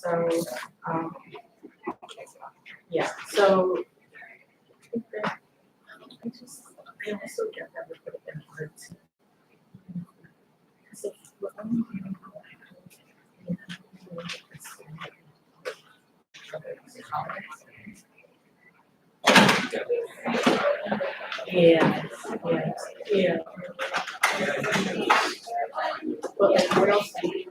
So, yeah, so I also get that it would have been hard to. So, yeah, yeah. But like, what else do you do?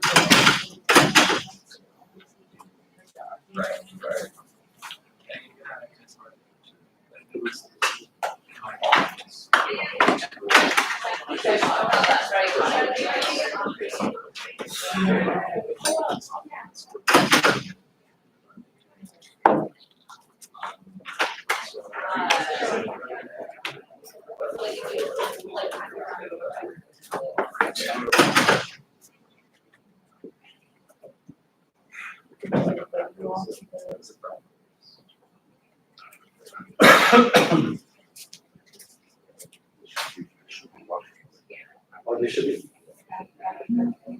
Oh, they should be.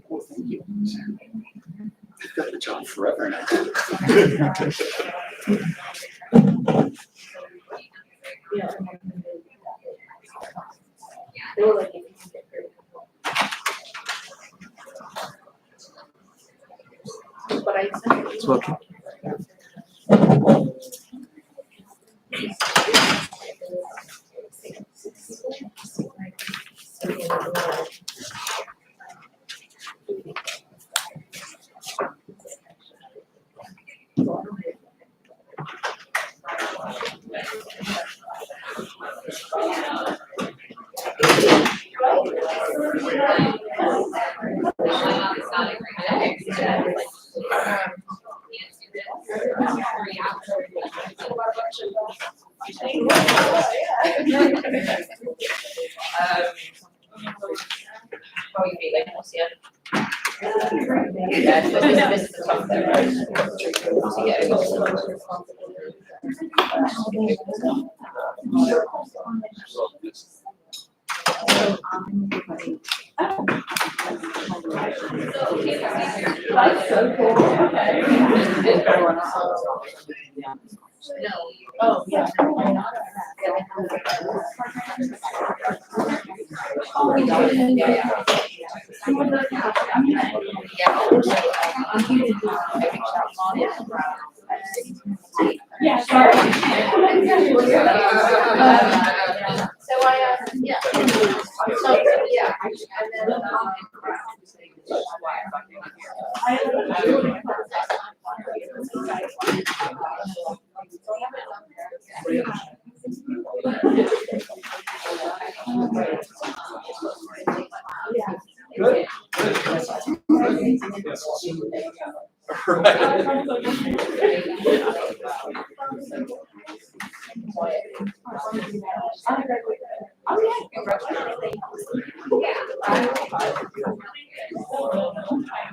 Well, thank you. I've got the job forever now. Yeah. They were like, if you can get very but I said It's working. Oh, yeah. Yeah, sorry. So I, yeah. So, yeah. And then,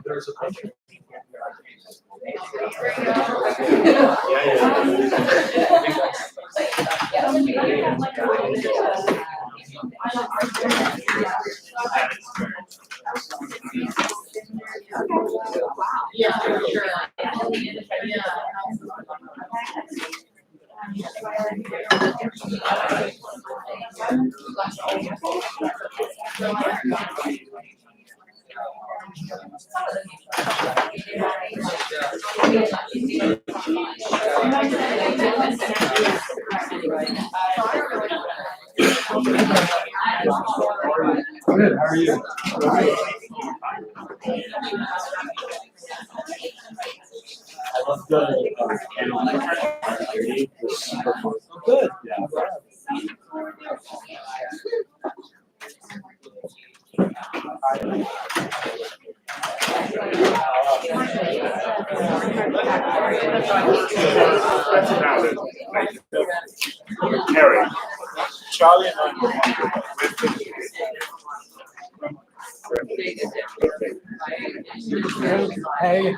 There's a picture. yeah, for sure. Good, how are you? I love the animal. Good. Yeah. Harry, Charlie and I. Hey.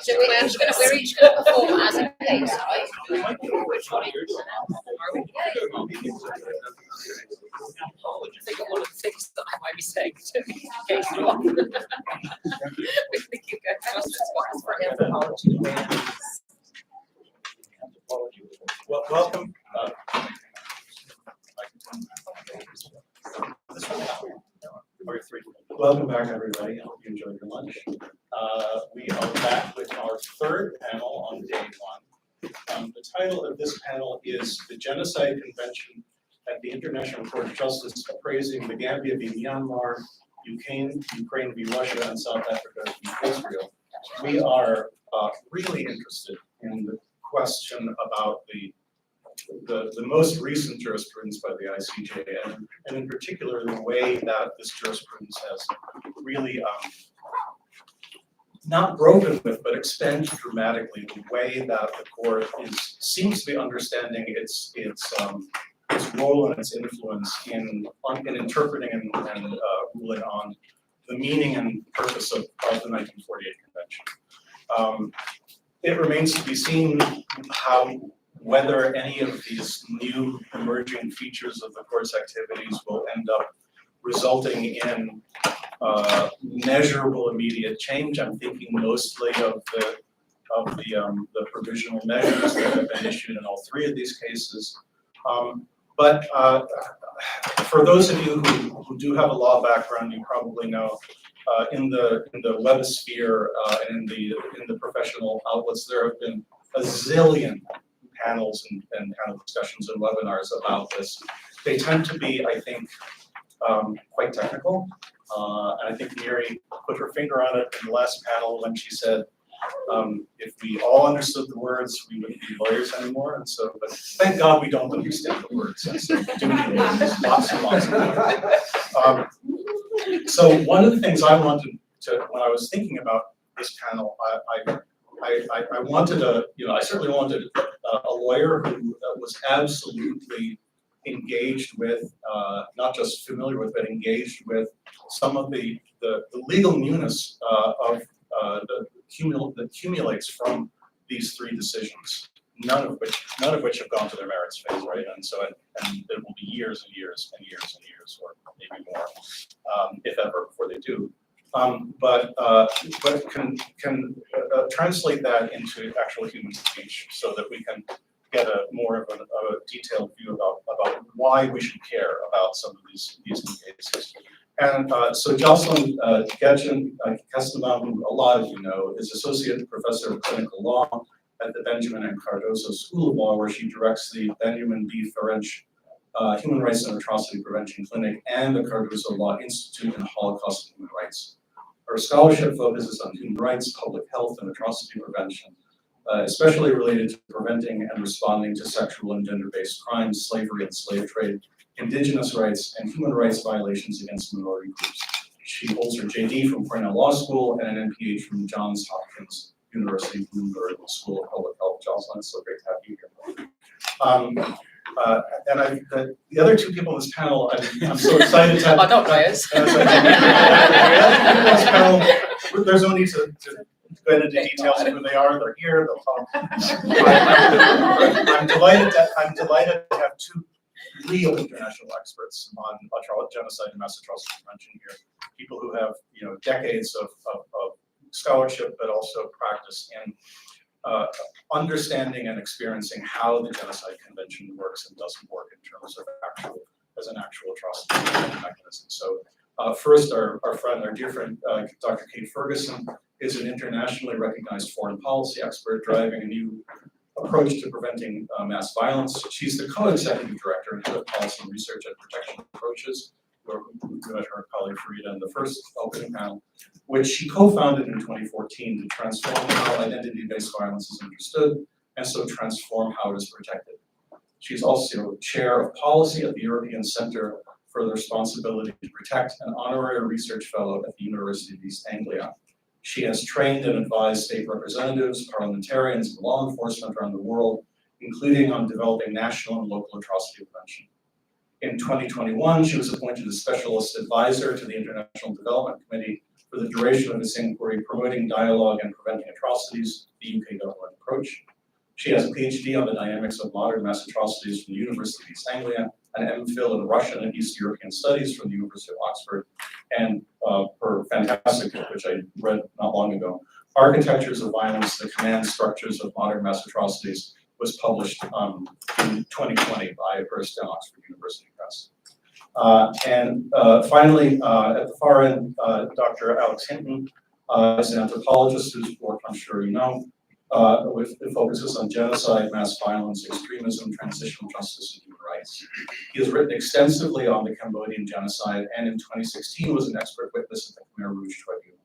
So we're each going to perform as a case, right? I think one of the things that I might be saying to case law. We can go first for anthropology. Well, welcome. Welcome back, everybody. I hope you enjoyed your lunch. We are back with our third panel on day one. The title of this panel is The Genocide Convention at the International Court of Justice Appraising the Gambia v. Myanmar, Ukraine v. Russia, and South Africa v. Israel. We are really interested in the question about the most recent jurisprudence by the ICJ, and in particular the way that this jurisprudence has really not broken with, but expanded dramatically the way that the court seems to be understanding its role and its influence in interpreting and ruling on the meaning and purpose of the 1948 Convention. It remains to be seen whether any of these new emerging features of the court's activities will end up resulting in measurable immediate change. I'm thinking mostly of the provisional measures that have been issued in all three of these cases. But for those of you who do have a law background, you probably know in the webosphere and in the professional outlets, there have been a zillion panels and panel discussions and webinars about this. They tend to be, I think, quite technical. And I think Miri put her finger on it in the last panel when she said, if we all understood the words, we wouldn't be lawyers anymore. And so, but thank God we don't understand the words. And so we do need lots and lots of them. So one of the things I wanted to, when I was thinking about this panel, I wanted I certainly wanted a lawyer who was absolutely engaged with, not just familiar with, but engaged with some of the legal newness that accumulates from these three decisions. None of which have gone to their merits phase, right? And so, and it will be years and years and years and years, or maybe more, if ever, before they do. But can translate that into actual human speech, so that we can get a more of a detailed view about why we should care about some of these new cases. And so Jocelyn Kestenbaum, who a lot of you know, is Associate Professor of Clinical Law at the Benjamin and Cardozo School of Law, where she directs the Benjamin B. Ferenc Human Rights and Atrocity Prevention Clinic and the Cardozo Law Institute in Holocaust and Human Rights. Her scholarship focuses on human rights, public health, and atrocity prevention, especially related to preventing and responding to sexual and gender-based crimes, slavery and slave trade, indigenous rights, and human rights violations against minority groups. She holds her JD from Cornell Law School and an MPH from Johns Hopkins University Bloomberg School of Public Health. Jocelyn, it's so great to have you here. And the other two people in this panel, I'm so excited to have. Not lawyers. There's no need to go into details of who they are. They're here. They'll talk. I'm delighted to have two real international experts on genocide and mass atrocity prevention here. People who have decades of scholarship, but also practice in understanding and experiencing how the Genocide Convention works and doesn't work in terms of as an actual atrocity mechanism. So first, our dear friend, Dr. Kate Ferguson, is an internationally recognized foreign policy expert driving a new approach to preventing mass violence. She's the co-executive director and head of policy and research at Protection Approaches, where we met her colleague Farida in the first opening panel, which she co-founded in 2014 to transform how identity-based violence is understood and so transform how it is protected. She's also chair of policy at the European Center for the Responsibility to Protect, an honorary research fellow at the University of East Anglia. She has trained and advised state representatives, parliamentarians, and law enforcement around the world, including on developing national and local atrocity prevention. In 2021, she was appointed as Specialist Advisor to the International Development Committee for the duration of its inquiry, promoting dialogue and preventing atrocities, the UK government approach. She has a PhD on the dynamics of modern mass atrocities from the University of East Anglia, an MPhil in Russian and East European Studies from the University of Oxford, and her fantastic book, which I read not long ago, Architectures of Violence, the Command Structures of Modern Mass Atrocities, was published in 2020 by Hurst and Oxford University Press. Finally, at the far end, Dr. Alex Hinton is an anthropologist whose work I'm sure you know, it focuses on genocide, mass violence, extremism, transitional justice, and human rights. He has written extensively on the Cambodian genocide, and in 2016 was an expert witness at the Khmer Rouge Tribunal.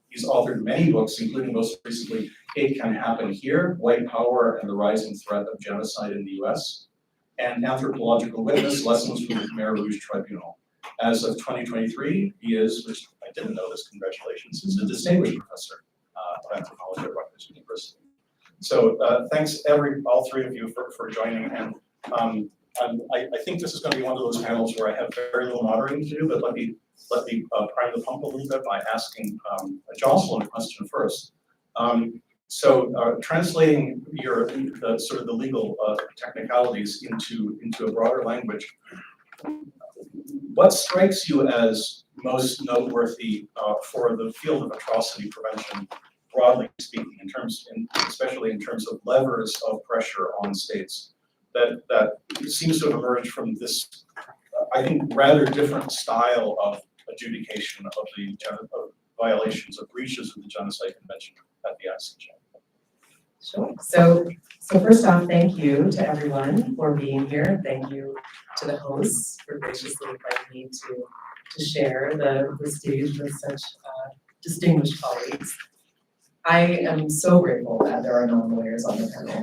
He's authored many books, including most recently, It Can Happen Here, White Power and the Rising Threat of Genocide in the US, and Anthropological Witness, Lessons from the Khmer Rouge Tribunal. As of 2023, he is, which I didn't know this, congratulations, is a distinguished professor of anthropology at Rutgers University. So thanks all three of you for joining, and I think this is going to be one of those panels where I have very little moderating to do, but let me prime the pump a little bit by asking Jocelyn a question first. Translating the legal technicalities into a broader language, what strikes you as most noteworthy for the field of atrocity prevention, broadly speaking, especially in terms of levers of pressure on states that seems to have emerged from this, I think, rather different style of adjudication of of violations of breaches of the Genocide Convention at the ICJ? Sure. So first off, thank you to everyone for being here. Thank you to the hosts for graciously inviting me to share the stage with such distinguished colleagues. I am so grateful that there are non-lawyers on the panel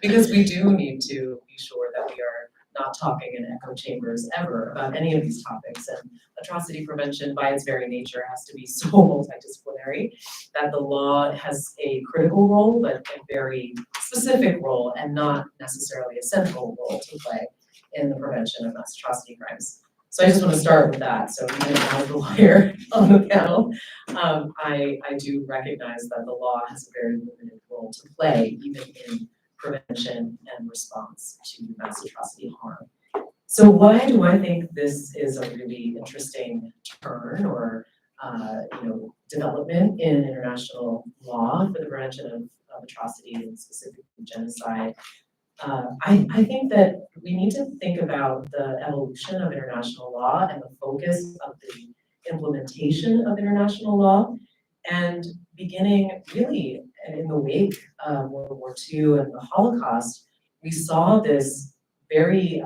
because we do need to be sure that we are not talking in echo chambers ever about any of these topics. And atrocity prevention, by its very nature, has to be so multidisciplinary that the law has a critical role, but a very specific role, and not necessarily a central role to play in the prevention of mass atrocity crimes. So I just want to start with that. So even as a lawyer on the panel, I do recognize that the law has a very limited role to play, even in prevention and response to mass atrocity harm. So why do I think this is a really interesting turn or development in international law for the prevention of atrocity and specifically genocide? I think that we need to think about the evolution of international law and the focus of the implementation of international law, and beginning really in the wake of World War II and the Holocaust, we saw this very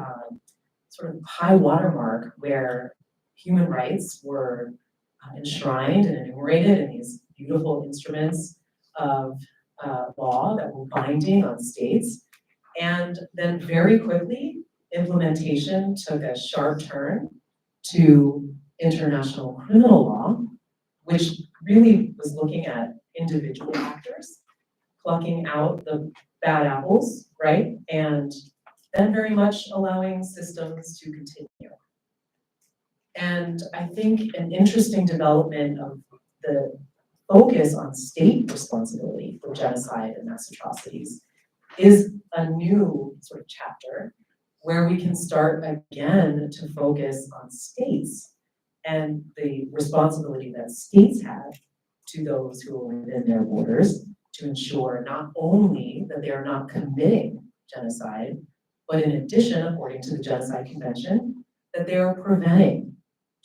sort of high watermark where human rights were enshrined and enumerated in these beautiful instruments of law that were binding on states. And then very quickly, implementation took a sharp turn to international criminal law, which really was looking at individual actors, plucking out the bad apples, right? And then very much allowing systems to continue. And I think an interesting development of the focus on state responsibility for genocide and mass atrocities is a new sort of chapter where we can start again to focus on states and the responsibility that states have to those who are within their borders to ensure not only that they are not committing genocide, but in addition, according to the Genocide Convention, that they are preventing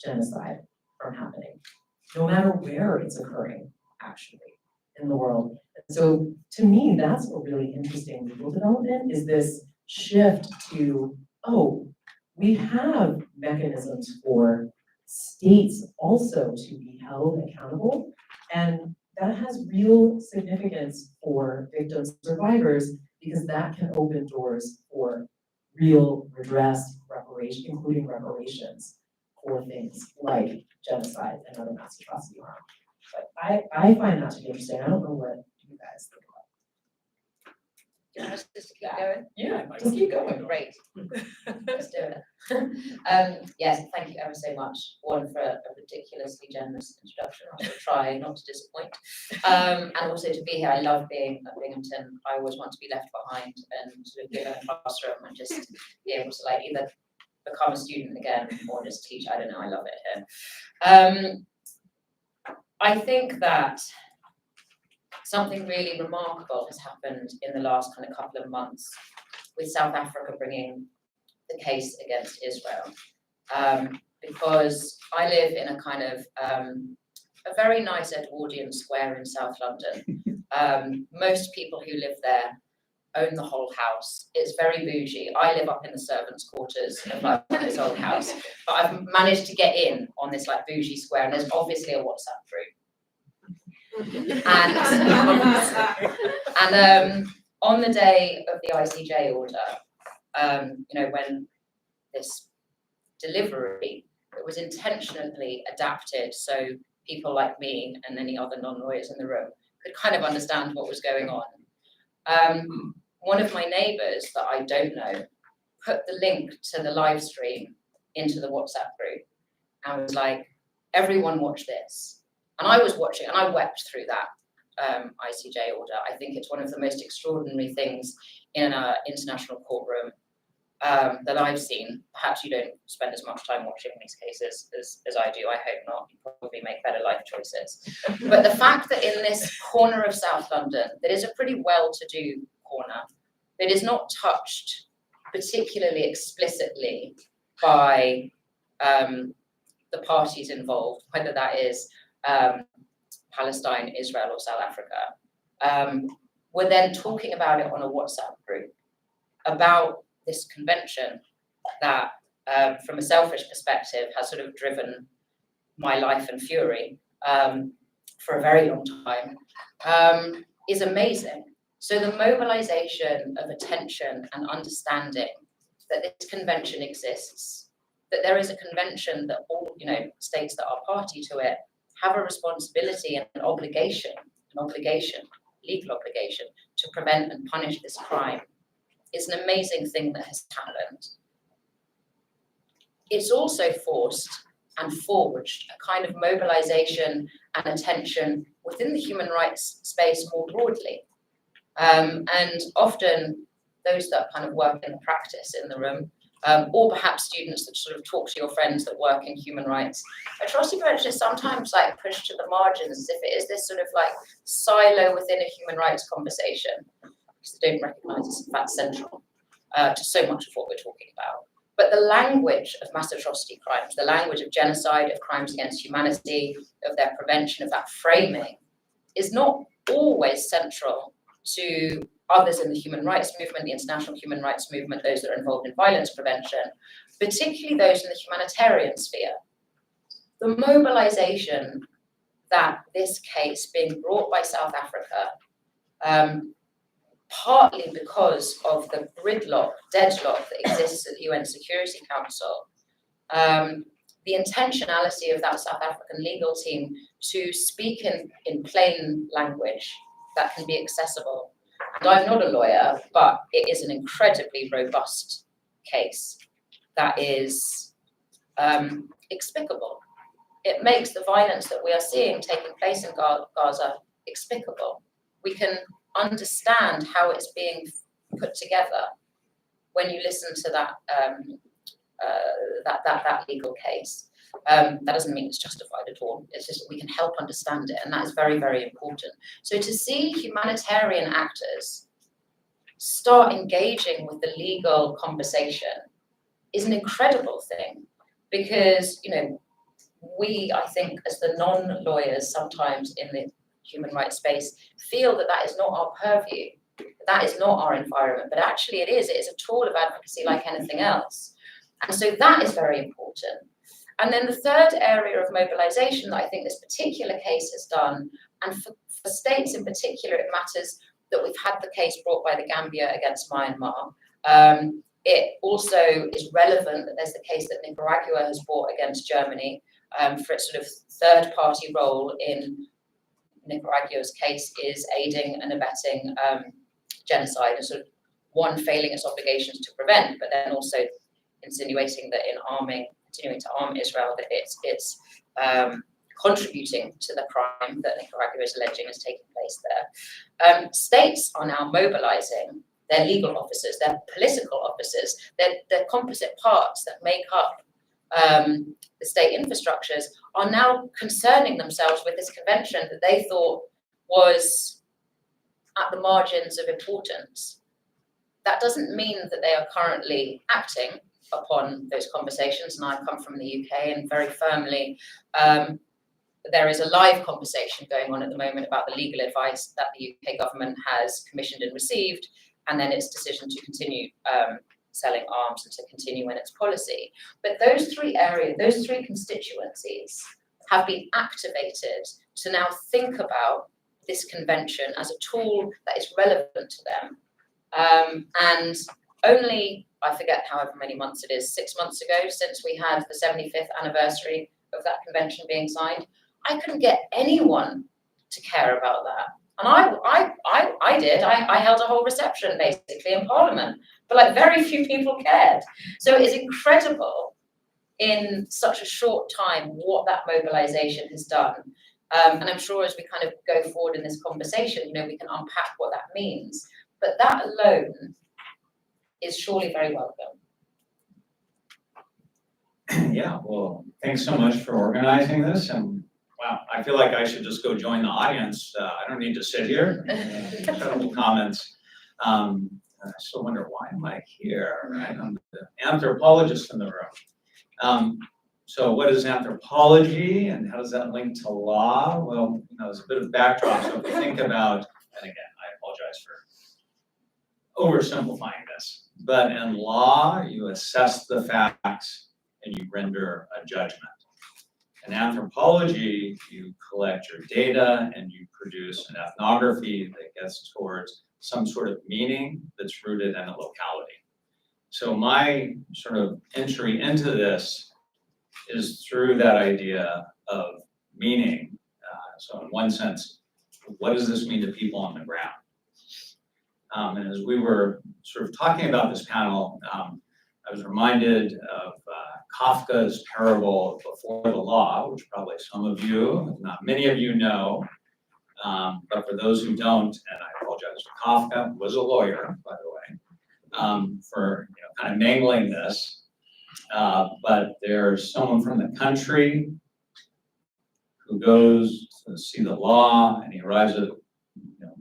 genocide from happening, no matter where it's occurring, actually, in the world. And so to me, that's a really interesting legal development, is this shift to, oh, we have mechanisms for states also to be held accountable, and that has real significance for victims and survivors, because that can open doors for real redress, reparation, including reparations for things like genocide and other mass atrocity harm. But I find that to be interesting. I don't know what you guys think Do you want us just to keep going? Yeah, just keep going. Great. Let's do it. Yes, thank you ever so much, one, for a ridiculously generous introduction. I shall try not to disappoint. And also to be here. I love being at Binghamton. I always want to be left behind and sort of be in a classroom and just be able to like either become a student again or just teach. I don't know, I love it here. I think that something really remarkable has happened in the last kind of couple of months with South Africa bringing the case against Israel. Because I live in a kind of a very nice Edwardian square in South London. Most people who live there own the whole house. It's very bougie. I live up in the servants' quarters of this old house, but I've managed to get in on this like bougie square, and there's obviously a WhatsApp group. And on the day of the ICJ order, you know, when this delivery, it was intentionally adapted so people like me and any other non-lawyers in the room could kind of understand what was going on. One of my neighbours that I don't know put the link to the live stream into the WhatsApp group and was like, everyone watch this. And I was watching and I wept through that ICJ order. I think it's one of the most extraordinary things in an international courtroom that I've seen. Perhaps you don't spend as much time watching these cases as I do. I hope not. You probably make better life choices. But the fact that in this corner of South London, that is a pretty well-to-do corner, that is not touched particularly explicitly by the parties involved, whether that is Palestine, Israel, or South Africa, we're then talking about it on a WhatsApp group about this convention that, from a selfish perspective, has sort of driven my life and fury for a very long time, is amazing. So the mobilization of attention and understanding that this convention exists, that there is a convention that all, you know, states that are party to it have a responsibility and an obligation, legal obligation, to prevent and punish this crime, is an amazing thing that has happened. It's also forced and forged a kind of mobilization and attention within the human rights space more broadly. And often those that kind of work in the practice in the room, or perhaps students that sort of talk to your friends that work in human rights, atrocity prevention is sometimes like pushed to the margins as if it is this sort of like silo within a human rights conversation, because they don't recognize it's in fact central to so much of what we're talking about. But the language of mass atrocity crimes, the language of genocide, of crimes against humanity, of their prevention, of that framing, is not always central to others in the human rights movement, the international human rights movement, those that are involved in violence prevention, particularly those in the humanitarian sphere. The mobilization that this case being brought by South Africa, partly because of the deadlock that exists at the UN Security Council, the intentionality of that South African legal team to speak in plain language that can be accessible. And I'm not a lawyer, but it is an incredibly robust case that is explicable. It makes the violence that we are seeing taking place in Gaza explicable. We can understand how it's being put together when you listen to that legal case. That doesn't mean it's justified at all. It's just we can help understand it, and that is very, very important. So to see humanitarian actors start engaging with the legal conversation is an incredible thing, because, you know, we, I think, as the non-lawyers sometimes in the human rights space, feel that that is not our purview, that is not our environment, but actually it is a tool of advocacy like anything else. And so that is very important. And then the third area of mobilization that I think this particular case has done, and for states in particular, it matters that we've had the case brought by the Gambia against Myanmar. It also is relevant that there's the case that Nicaragua has brought against Germany for its sort of third-party role in Nicaragua's case is aiding and abetting genocide and sort of one failing its obligations to prevent, but then also insinuating that in continuing to arm Israel, that it's contributing to the crime that Nicaragua is alleging is taking place there. States are now mobilizing their legal officers, their political officers, their composite parts that make up the state infrastructures are now concerning themselves with this convention that they thought was at the margins of importance. That doesn't mean that they are currently acting upon those conversations, and I come from the UK, and very firmly there is a live conversation going on at the moment about the legal advice that the UK government has commissioned and received, and then its decision to continue selling arms and to continue in its policy. But those three areas, those three constituencies have been activated to now think about this convention as a tool that is relevant to them. And only, I forget however many months it is, 6 months ago, since we had the 75th anniversary of that convention being signed, I couldn't get anyone to care about that. And I did. I held a whole reception basically in Parliament, but like very few people cared. So it's incredible in such a short time what that mobilization has done. And I'm sure as we kind of go forward in this conversation, you know, we can unpack what that means. But that alone is surely very welcome. Yeah, well, thanks so much for organizing this, and wow, I feel like I should just go join the audience. I don't need to sit here. Incredible comments. I still wonder, why am I here? Right? I'm the anthropologist in the room. So what is anthropology and how does that link to law? Well, you know, there's a bit of backdrop. So if you think about, and again, I apologize for oversimplifying this, but in law, you assess the facts and you render a judgment. In anthropology, you collect your data and you produce an ethnography that gets towards some sort of meaning that's rooted in a locality. So my sort of entry into this is through that idea of meaning. So in one sense, what does this mean to people on the ground? And as we were sort of talking about this panel, I was reminded of Kafka's parable Before the Law, which probably some of you, if not many of you know, but for those who don't, and I apologize, Kafka was a lawyer, by the way, for kind of mangling this. But there's someone from the country who goes to see the law, and he arrives at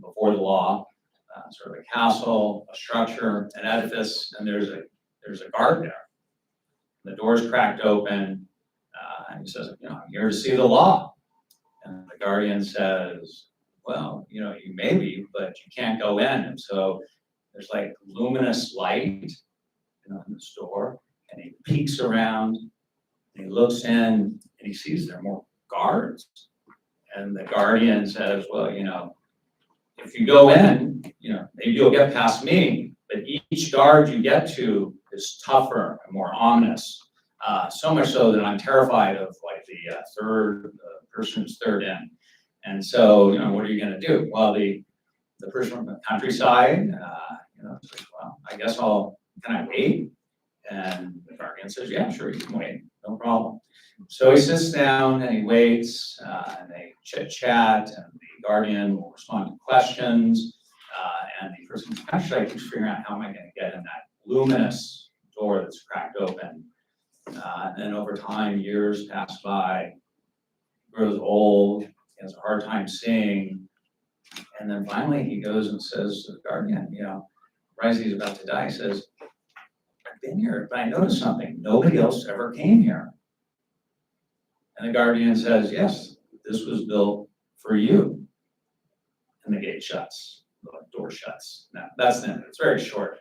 before the law, sort of a castle, a structure, an edifice, and there's a guard there. The door's cracked open, and he says, I'm here to see the law. And the guardian says, well, you may be, but you can't go in. And so there's like luminous light, in this door, and he peeks around, and he looks in, and he sees there are more guards. And the guardian says, well, if you go in, maybe you'll get past me, but each guard you get to is tougher and more ominous. So much so that I'm terrified of like the person who's third in. And so, what are you going to do? Well, the person from the countryside, says, well, I guess can I wait? And the guardian says, yeah, sure, you can wait, no problem. So he sits down and he waits, and they chit-chat, and the guardian will respond to questions, and the person from the countryside keeps figuring out, how am I going to get in that luminous door that's cracked open? And then over time, years pass by, he grows old, he has a hard time seeing, and then finally he goes and says to the guardian, right as he's about to die, he says, I've been here, but I noticed something. Nobody else ever came here. And the guardian says, yes, this was built for you. And the gate shuts, the door shuts. Now, that's the end. It's very short.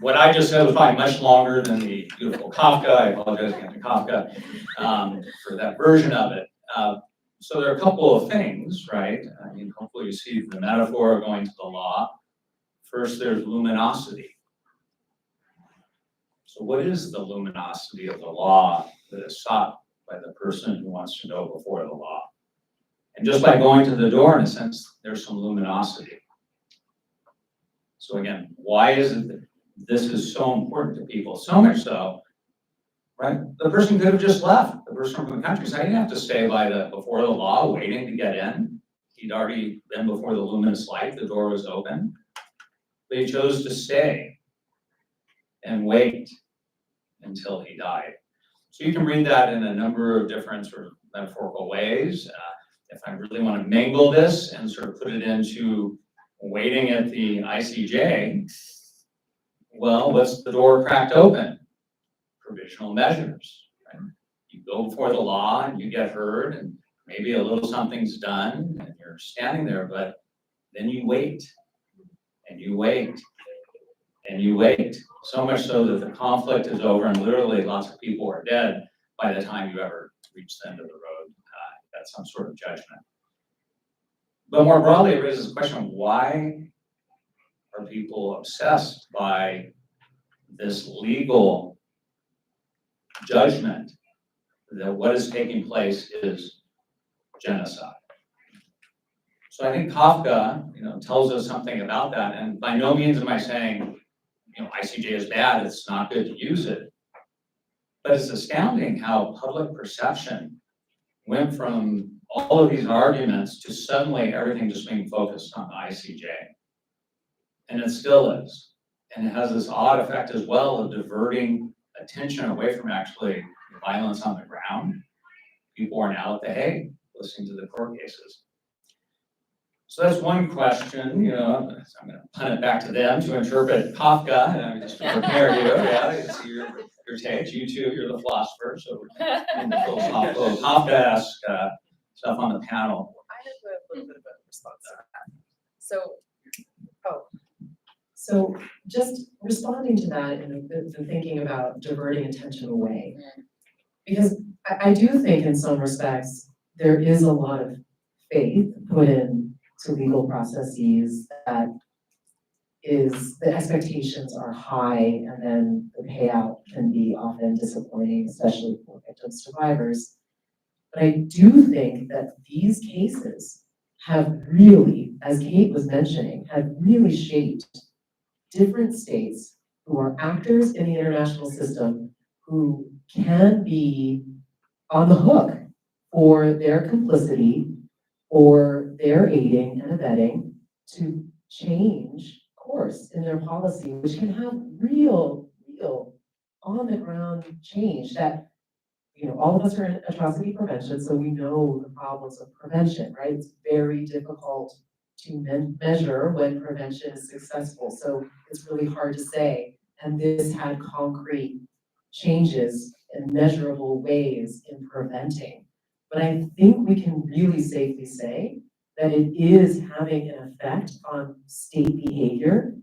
What I just said was probably much longer than the beautiful Kafka. I apologize again to Kafka for that version of it. So there are a couple of things, right? Hopefully you see the metaphor going to the law. First, there's luminosity. So what is the luminosity of the law that is sought by the person who wants to know before the law? And just by going to the door, in a sense, there's some luminosity. So again, why is it that this is so important to people? So much so, right? The person could have just left. The person from the country said, he didn't have to stay before the law waiting to get in. He'd already been before the luminous light, the door was open. But he chose to stay and wait until he died. So you can read that in a number of different sort of metaphorical ways. If I really want to mingle this and sort of put it into waiting at the ICJ, well, what's the door cracked open? Provisional measures, right? You go before the law and you get heard and maybe a little something's done and you're standing there, but then you wait and you wait and you wait. So much so that the conflict is over and literally lots of people are dead by the time you ever reach the end of the road. That's some sort of judgment. But more broadly, it raises the question, why are people obsessed by this legal judgment that what is taking place is genocide? So I think Kafka, tells us something about that. And by no means am I saying, ICJ is bad, it's not good to use it. But it's astounding how public perception went from all of these arguments to suddenly everything just being focused on the ICJ. And it still is. And it has this odd effect as well of diverting attention away from actually violence on the ground. People are now at The Hague listening to the court cases. So that's one question, I'm going to punt it back to them to interpret Kafka, and I'm just to prepare you. Yeah, you see your takes. You too, you're the philosopher, so we're in the philosophical Kafka-esque stuff on the panel. I have a little bit of a response to that. So just responding to that and thinking about diverting attention away. Because I do think in some respects, there is a lot of faith put in to legal processes that the expectations are high and then the payout can be often disappointing, especially for victim survivors. But I do think that these cases have really, as Kate was mentioning, have really shaped different states who are actors in the international system who can be on the hook for their complicity or their aiding and abetting to change course in their policy, which can have real on the ground change that, all of us are in atrocity prevention, so we know the problems of prevention, right? It's very difficult to measure when prevention is successful. So it's really hard to say. And this had concrete changes in measurable ways in preventing. But I think we can really safely say that it is having an effect on state behavior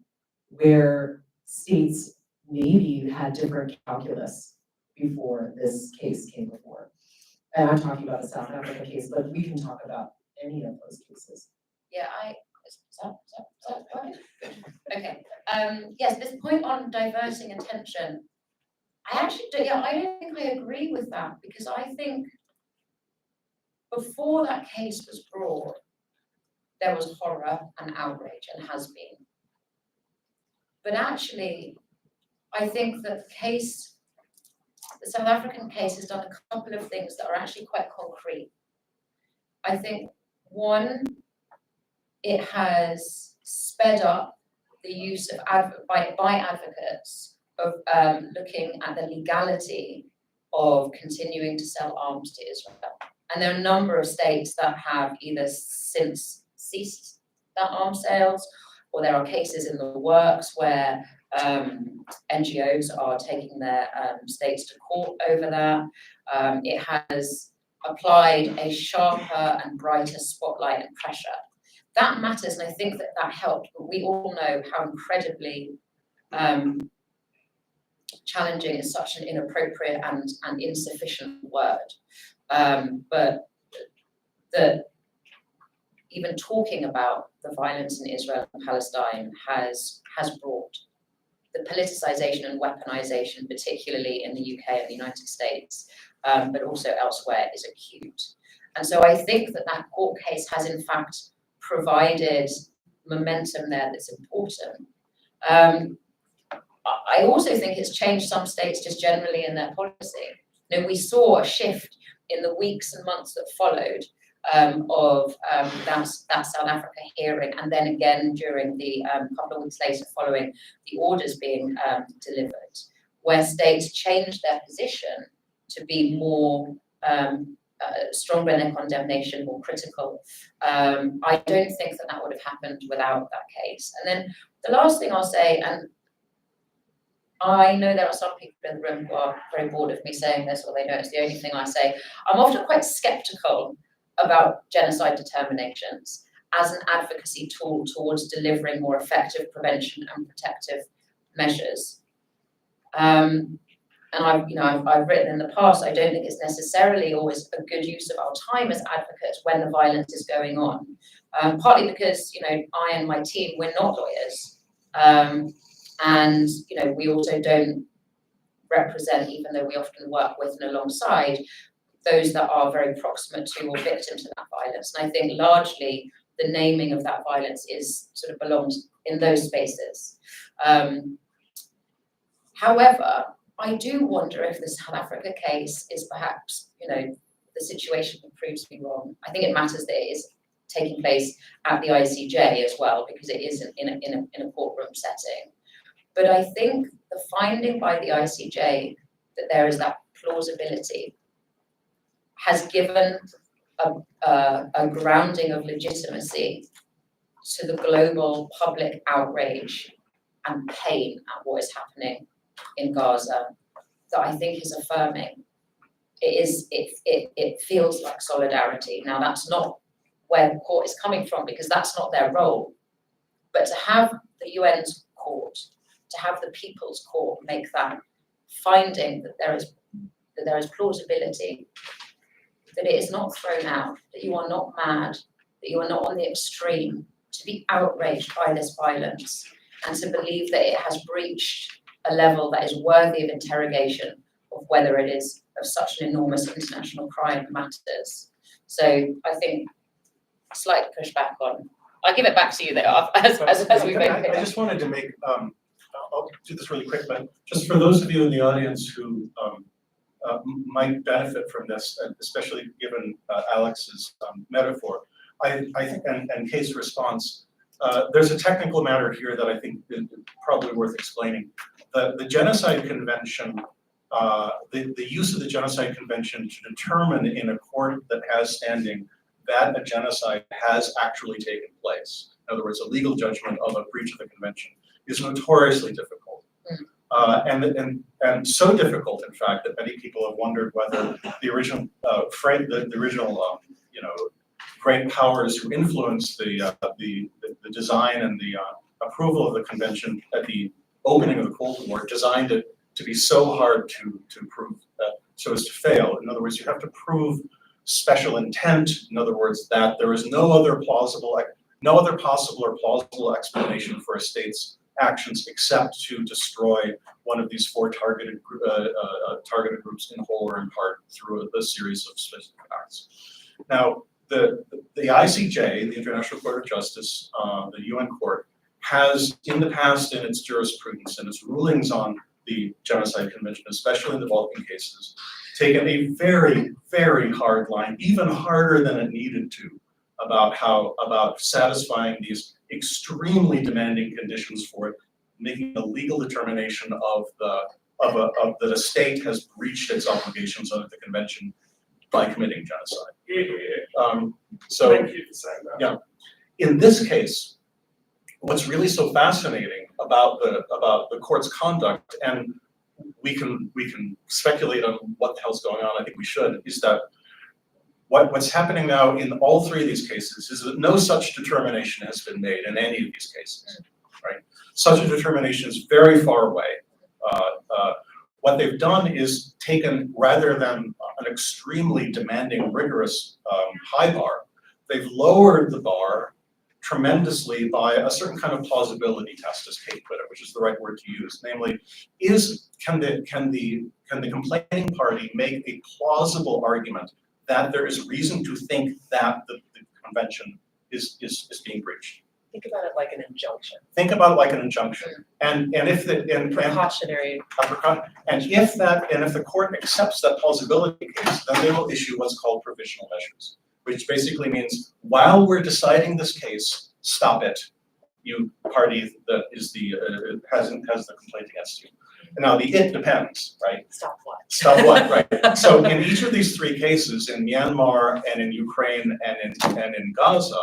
where states maybe had different calculus before this case came before. And I'm talking about the South Africa case, but we can talk about any of those cases. Yeah, is that right? Okay. Yes, this point on diverting attention, I don't think I agree with that, because I think before that case was brought, there was horror and outrage, and has been. But actually, I think that the South African case has done a couple of things that are actually quite concrete. I think, one, it has sped up the use of by advocates of looking at the legality of continuing to sell arms to Israel. And there are a number of states that have either since ceased that arms sales, or there are cases in the works where NGOs are taking their states to court over that. It has applied a sharper and brighter spotlight and pressure. That matters, and I think that helped, but we all know how incredibly challenging is such an inappropriate and insufficient word. But even talking about the violence in Israel and Palestine has brought the politicization and weaponization, particularly in the UK and the United States, but also elsewhere, is acute. And so I think that court case has in fact provided momentum there that's important. I also think it's changed some states just generally in their policy. You know, we saw a shift in the weeks and months that followed of that South Africa hearing, and then again during the couple of weeks later following the orders being delivered, where states changed their position to be more stronger in their condemnation, more critical. I don't think that would have happened without that case. And then the last thing I'll say, and I know there are some people in the room who are very bored of me saying this, or they know it's the only thing I say. I'm often quite skeptical about genocide determinations as an advocacy tool towards delivering more effective prevention and protective measures. And I've written in the past, I don't think it's necessarily always a good use of our time as advocates when the violence is going on. Partly because, you know, I and my team, we're not lawyers. And, you know, we also don't represent, even though we often work with and alongside, those that are very proximate to or victims of that violence. And I think largely the naming of that violence is sort of belongs in those spaces. However, I do wonder if the South Africa case is perhaps, you know, the situation proves to be wrong. I think it matters that it is taking place at the I-CJ as well, because it is in a courtroom setting. But I think the finding by the I-CJ that there is that plausibility has given a grounding of legitimacy to the global public outrage and pain at what is happening in Gaza that I think is affirming. It feels like solidarity. Now that's not where the court is coming from, because that's not their role. But to have the UN's court, to have the People's Court make that finding that there is plausibility, that it is not thrown out, that you are not mad, that you are not on the extreme, to be outraged by this violence, and to believe that it has breached a level that is worthy of interrogation of whether it is of such an enormous international crime matters. So I think slight pushback on. I'll give it back to you though, as we make it. I just wanted to make, I'll do this really quick, but just for those of you in the audience who might benefit from this, especially given Alex's metaphor, I think, and Kate's response, there's a technical matter here that I think is probably worth explaining. The Genocide Convention, the use of the Genocide Convention to determine in a court that has standing that a genocide has actually taken place, in other words, a legal judgment of a breach of the convention, is notoriously difficult. And so difficult, in fact, that many people have wondered whether the original great powers who influenced the design and the approval of the convention at the opening of the Cold War designed it to be so hard to prove, so as to fail. In other words, you have to prove special intent. In other words, that there is no other possible or plausible explanation for a state's actions except to destroy one of these four targeted groups in whole or in part through a series of specific acts. Now, the ICJ, the International Court of Justice, the UN court, has in the past in its jurisprudence and its rulings on the Genocide Convention, especially in the Balkan cases, taken a very, very hard line, even harder than it needed to, about satisfying these extremely demanding conditions for it, making a legal determination that a state has breached its obligations under the convention by committing genocide. So, Thank you for saying that. yeah, in this case, what's really so fascinating about the court's conduct, and we can speculate on what the hell's going on, I think we should, is that what's happening now in all three of these cases is that no such determination has been made in any of these cases, right? Such a determination is very far away. What they've done is taken, rather than an extremely demanding, rigorous high bar, they've lowered the bar tremendously by a certain kind of plausibility test, as Kate put it, which is the right word to use. Namely, can the complaining party make a plausible argument that there is reason to think that the convention is being breached? Think about it like an injunction, Think about it like an injunction. And if precautionary. and if the court accepts that plausibility case, then they will issue what's called provisional measures, which basically means while we're deciding this case, stop it. You party that is has the complaint against you. Now it depends, right? Stop what? Stop what, right? So in each of these three cases, in Myanmar and in Ukraine and in Gaza,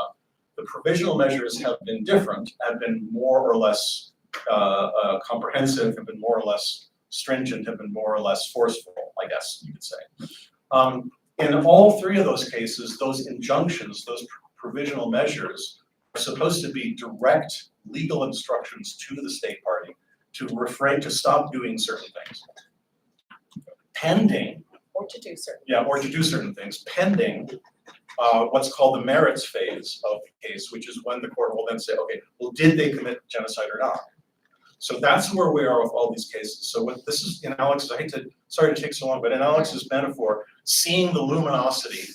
the provisional measures have been different, have been more or less comprehensive, have been more or less stringent, have been more or less forceful, I guess you could say. In all three of those cases, those injunctions, those provisional measures are supposed to be direct legal instructions to the state party to refrain, to stop doing certain things. Pending, Or to do certain. or to do certain things, pending what's called the merits phase of the case, which is when the court will then say, okay, well, did they commit genocide or not? So that's where we are with all these cases. So what this is in Alex's, sorry to take so long, but in Alex's metaphor, seeing the luminosity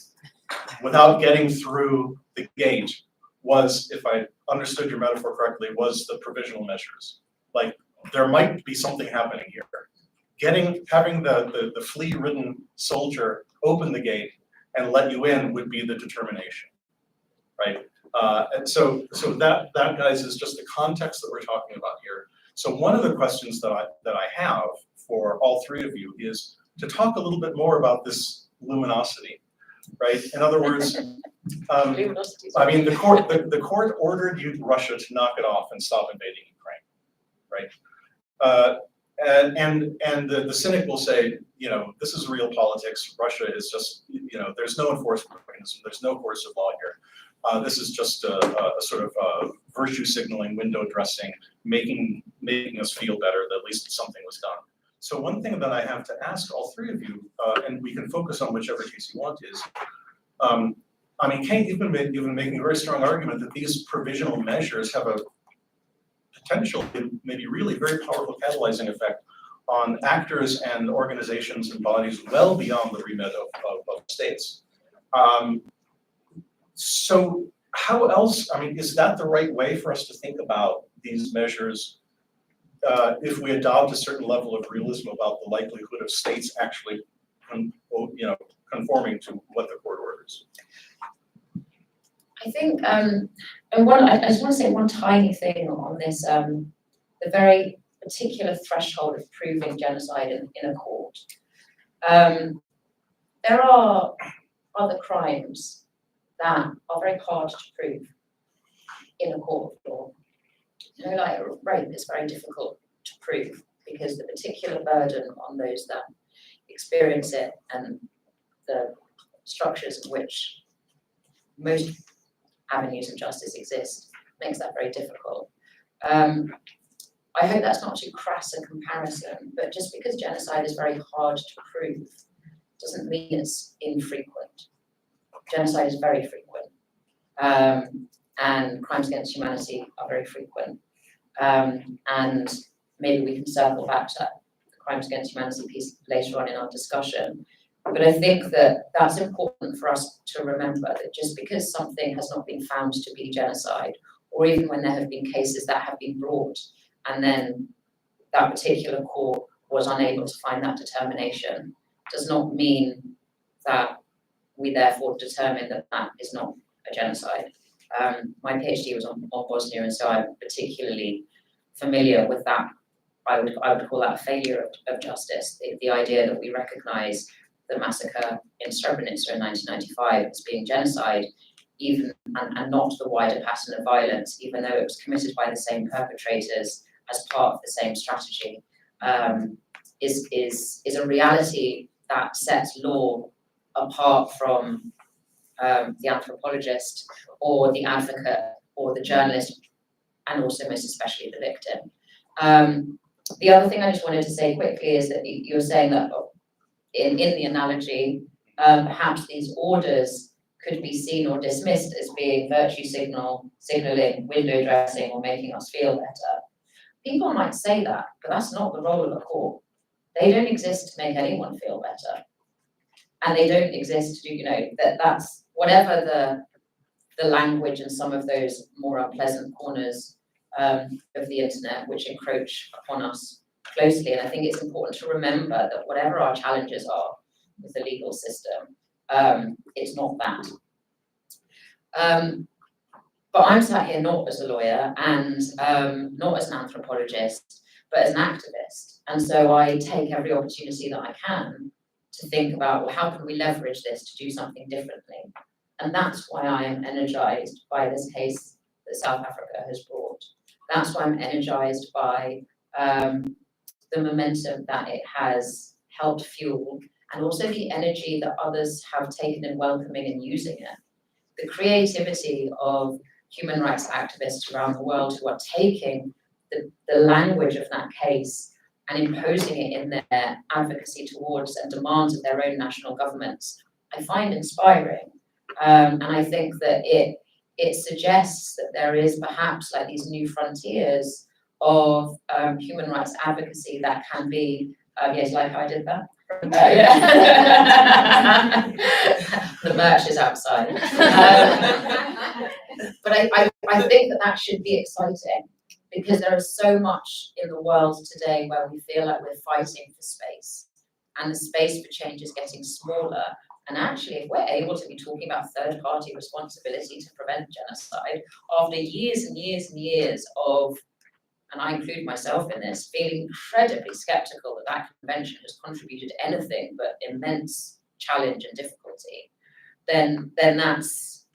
without getting through the gate was, if I understood your metaphor correctly, was the provisional measures. Like, there might be something happening here. Having the flea-ridden soldier open the gate and let you in would be the determination, right? And so that guys is just the context that we're talking about here. So one of the questions that I have for all three of you is to talk a little bit more about this luminosity, right? In other words, I mean the court ordered Russia to knock it off and stop invading Ukraine, right? And the cynic will say, this is real politics. Russia is just, there's no enforcement mechanism. There's no coercive law here. This is just a sort of virtue signaling, window dressing, making us feel better that at least something was done. So one thing that I have to ask all three of you, and we can focus on whichever case you want, is, I mean, Kate, you've been making a very strong argument that these provisional measures have a potential, maybe really very powerful catalyzing effect on actors and organizations and bodies well beyond the remit of states. So how else, I mean, is that the right way for us to think about these measures if we adopt a certain level of realism about the likelihood of states actually conforming to what the court orders? I think, and I just want to say one tiny thing on this, the very particular threshold of proving genocide in a court. There are other crimes that are very hard to prove in a court of law. Like rape is very difficult to prove because the particular burden on those that experience it and the structures in which most avenues of justice exist makes that very difficult. I hope that's not too crass a comparison, but just because genocide is very hard to prove doesn't mean it's infrequent. Genocide is very frequent, and crimes against humanity are very frequent. And maybe we can circle back to that crimes against humanity piece later on in our discussion. But I think that that's important for us to remember, that just because something has not been found to be genocide, or even when there have been cases that have been brought and then that particular court was unable to find that determination, does not mean that we therefore determine that that is not a genocide. My PhD was on Bosnia, and so I'm particularly familiar with that. I would call that a failure of justice, the idea that we recognize the massacre in Srebrenica in 1995 as being genocide, even and not the wider pattern of violence, even though it was committed by the same perpetrators as part of the same strategy, is a reality that sets law apart from the anthropologist or the advocate or the journalist, and also most especially the victim. The other thing I just wanted to say quickly is that you were saying that in the analogy, perhaps these orders could be seen or dismissed as being virtue signaling, window dressing, or making us feel better. People might say that, but that's not the role of a court. They don't exist to make anyone feel better. And they don't exist to do, that's whatever the language and some of those more unpleasant corners of the internet, which encroach upon us closely. And I think it's important to remember that whatever our challenges are with the legal system, it's not that. But I'm sat here not as a lawyer and not as an anthropologist, but as an activist. And so I take every opportunity that I can to think about, well, how can we leverage this to do something differently? And that's why I am energized by this case that South Africa has brought. That's why I'm energized by the momentum that it has helped fuel, and also the energy that others have taken in welcoming and using it. The creativity of human rights activists around the world who are taking the language of that case and imposing it in their advocacy towards and demands of their own national governments, I find inspiring. And I think that it suggests that there is perhaps like these new frontiers of human rights advocacy that can be, yes, like I did that. The merch is outside. But I think that should be exciting, because there is so much in the world today where we feel like we're fighting for space, and the space for change is getting smaller. And actually, if we're able to be talking about third-party responsibility to prevent genocide, after years and years and years of, and I include myself in this, feeling incredibly skeptical that that convention has contributed anything but immense challenge and difficulty, then that's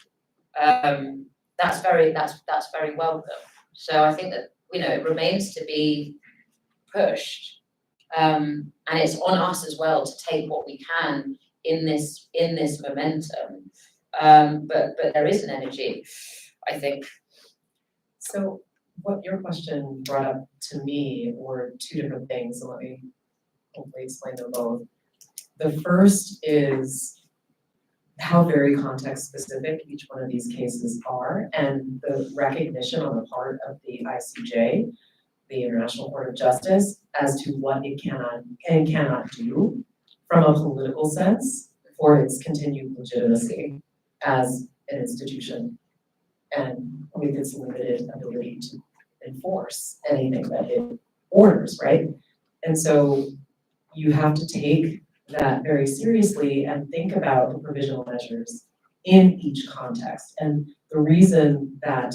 very welcome. So I think that, you know, it remains to be pushed, and it's on us as well to take what we can in this momentum. But there is an energy, I think. So what your question brought up to me were two different things, so let me hopefully explain them both. The first is how very context specific each one of these cases are, and the recognition on the part of the ICJ, the International Court of Justice, as to what it can and cannot do from a political sense for its continued legitimacy as an institution, and with its limited ability to enforce anything that it orders, right? And so you have to take that very seriously and think about the provisional measures in each context. And the reason that,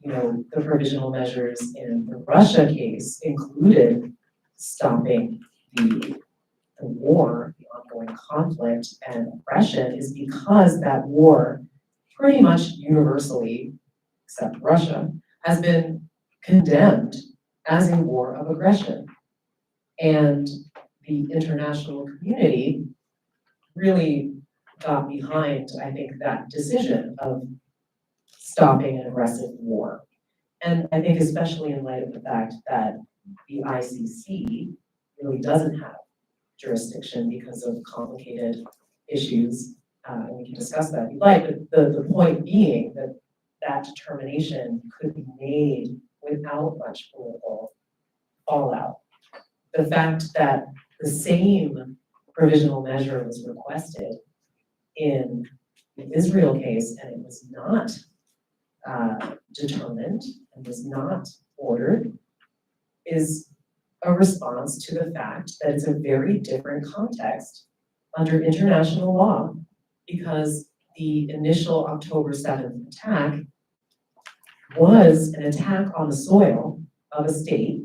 you know, the provisional measures in the Russia case included stopping the war, the ongoing conflict and oppression, is because that war pretty much universally, except Russia, has been condemned as a war of aggression. And the international community really got behind, I think, that decision of stopping an aggressive war. And I think especially in light of the fact that the ICC really doesn't have jurisdiction because of complicated issues, and we can discuss that if you'd like, but the point being that that determination could be made without much political fallout. The fact that the same provisional measure was requested in the Israel case and it was not determined and was not ordered is a response to the fact that it's a very different context under international law, because the initial October 7th attack was an attack on the soil of a state,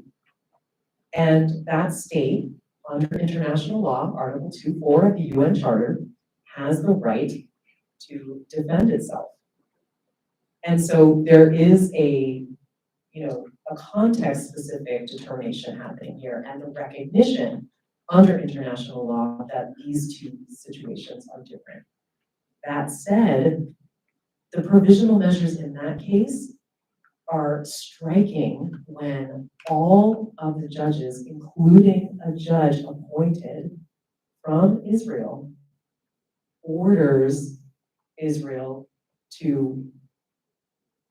and that state, under international law, Article 2.4 of the UN Charter, has the right to defend itself. And so there is a context-specific determination happening here, and the recognition under international law that these two situations are different. That said, the provisional measures in that case are striking when all of the judges, including a judge appointed from Israel, orders Israel to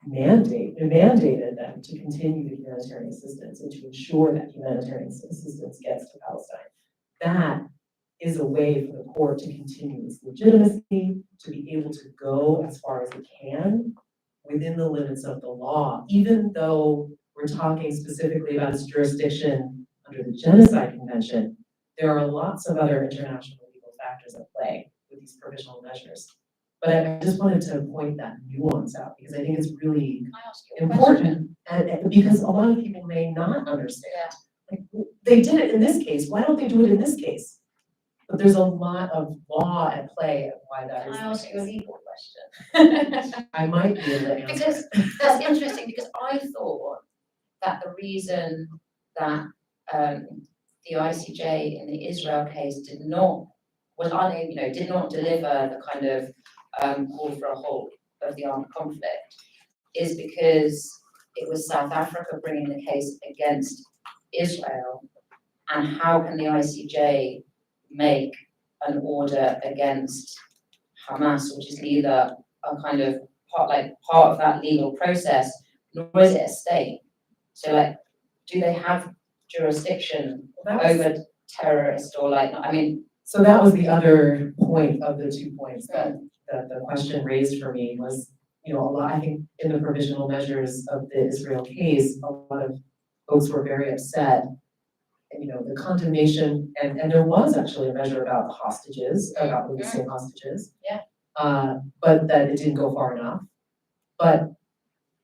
mandated them to continue the humanitarian assistance and to ensure that humanitarian assistance gets to Palestine. That is a way for the court to continue its legitimacy, to be able to go as far as it can within the limits of the law, even though we're talking specifically about its jurisdiction under the Genocide Convention. There are lots of other international legal factors at play with these provisional measures. But I just wanted to point that nuance out because I think it's really Can I ask you a question? important, and because a lot of people may not understand. Like, they did it in this case, why don't they do it in this case? But there's a lot of law at play of why that Can is I the ask you a case. legal question? I might be able to answer. Because that's interesting, because I thought that the reason that the ICJ in the Israel case did not deliver the kind of call for a halt of the armed conflict is because it was South Africa bringing the case against Israel, and how can the ICJ make an order against Hamas, which is neither a kind of part of that legal process, nor is it a state. So like, do they have jurisdiction over terrorists or like, I mean. So that was the other point of the 2 points that the question raised for me was, you know, a lot, I think in the provisional measures of the Israel case, a lot of folks were very upset. And, you know, the condemnation, and there was actually a measure about hostages, about releasing hostages. Yeah. But that it didn't go far enough. But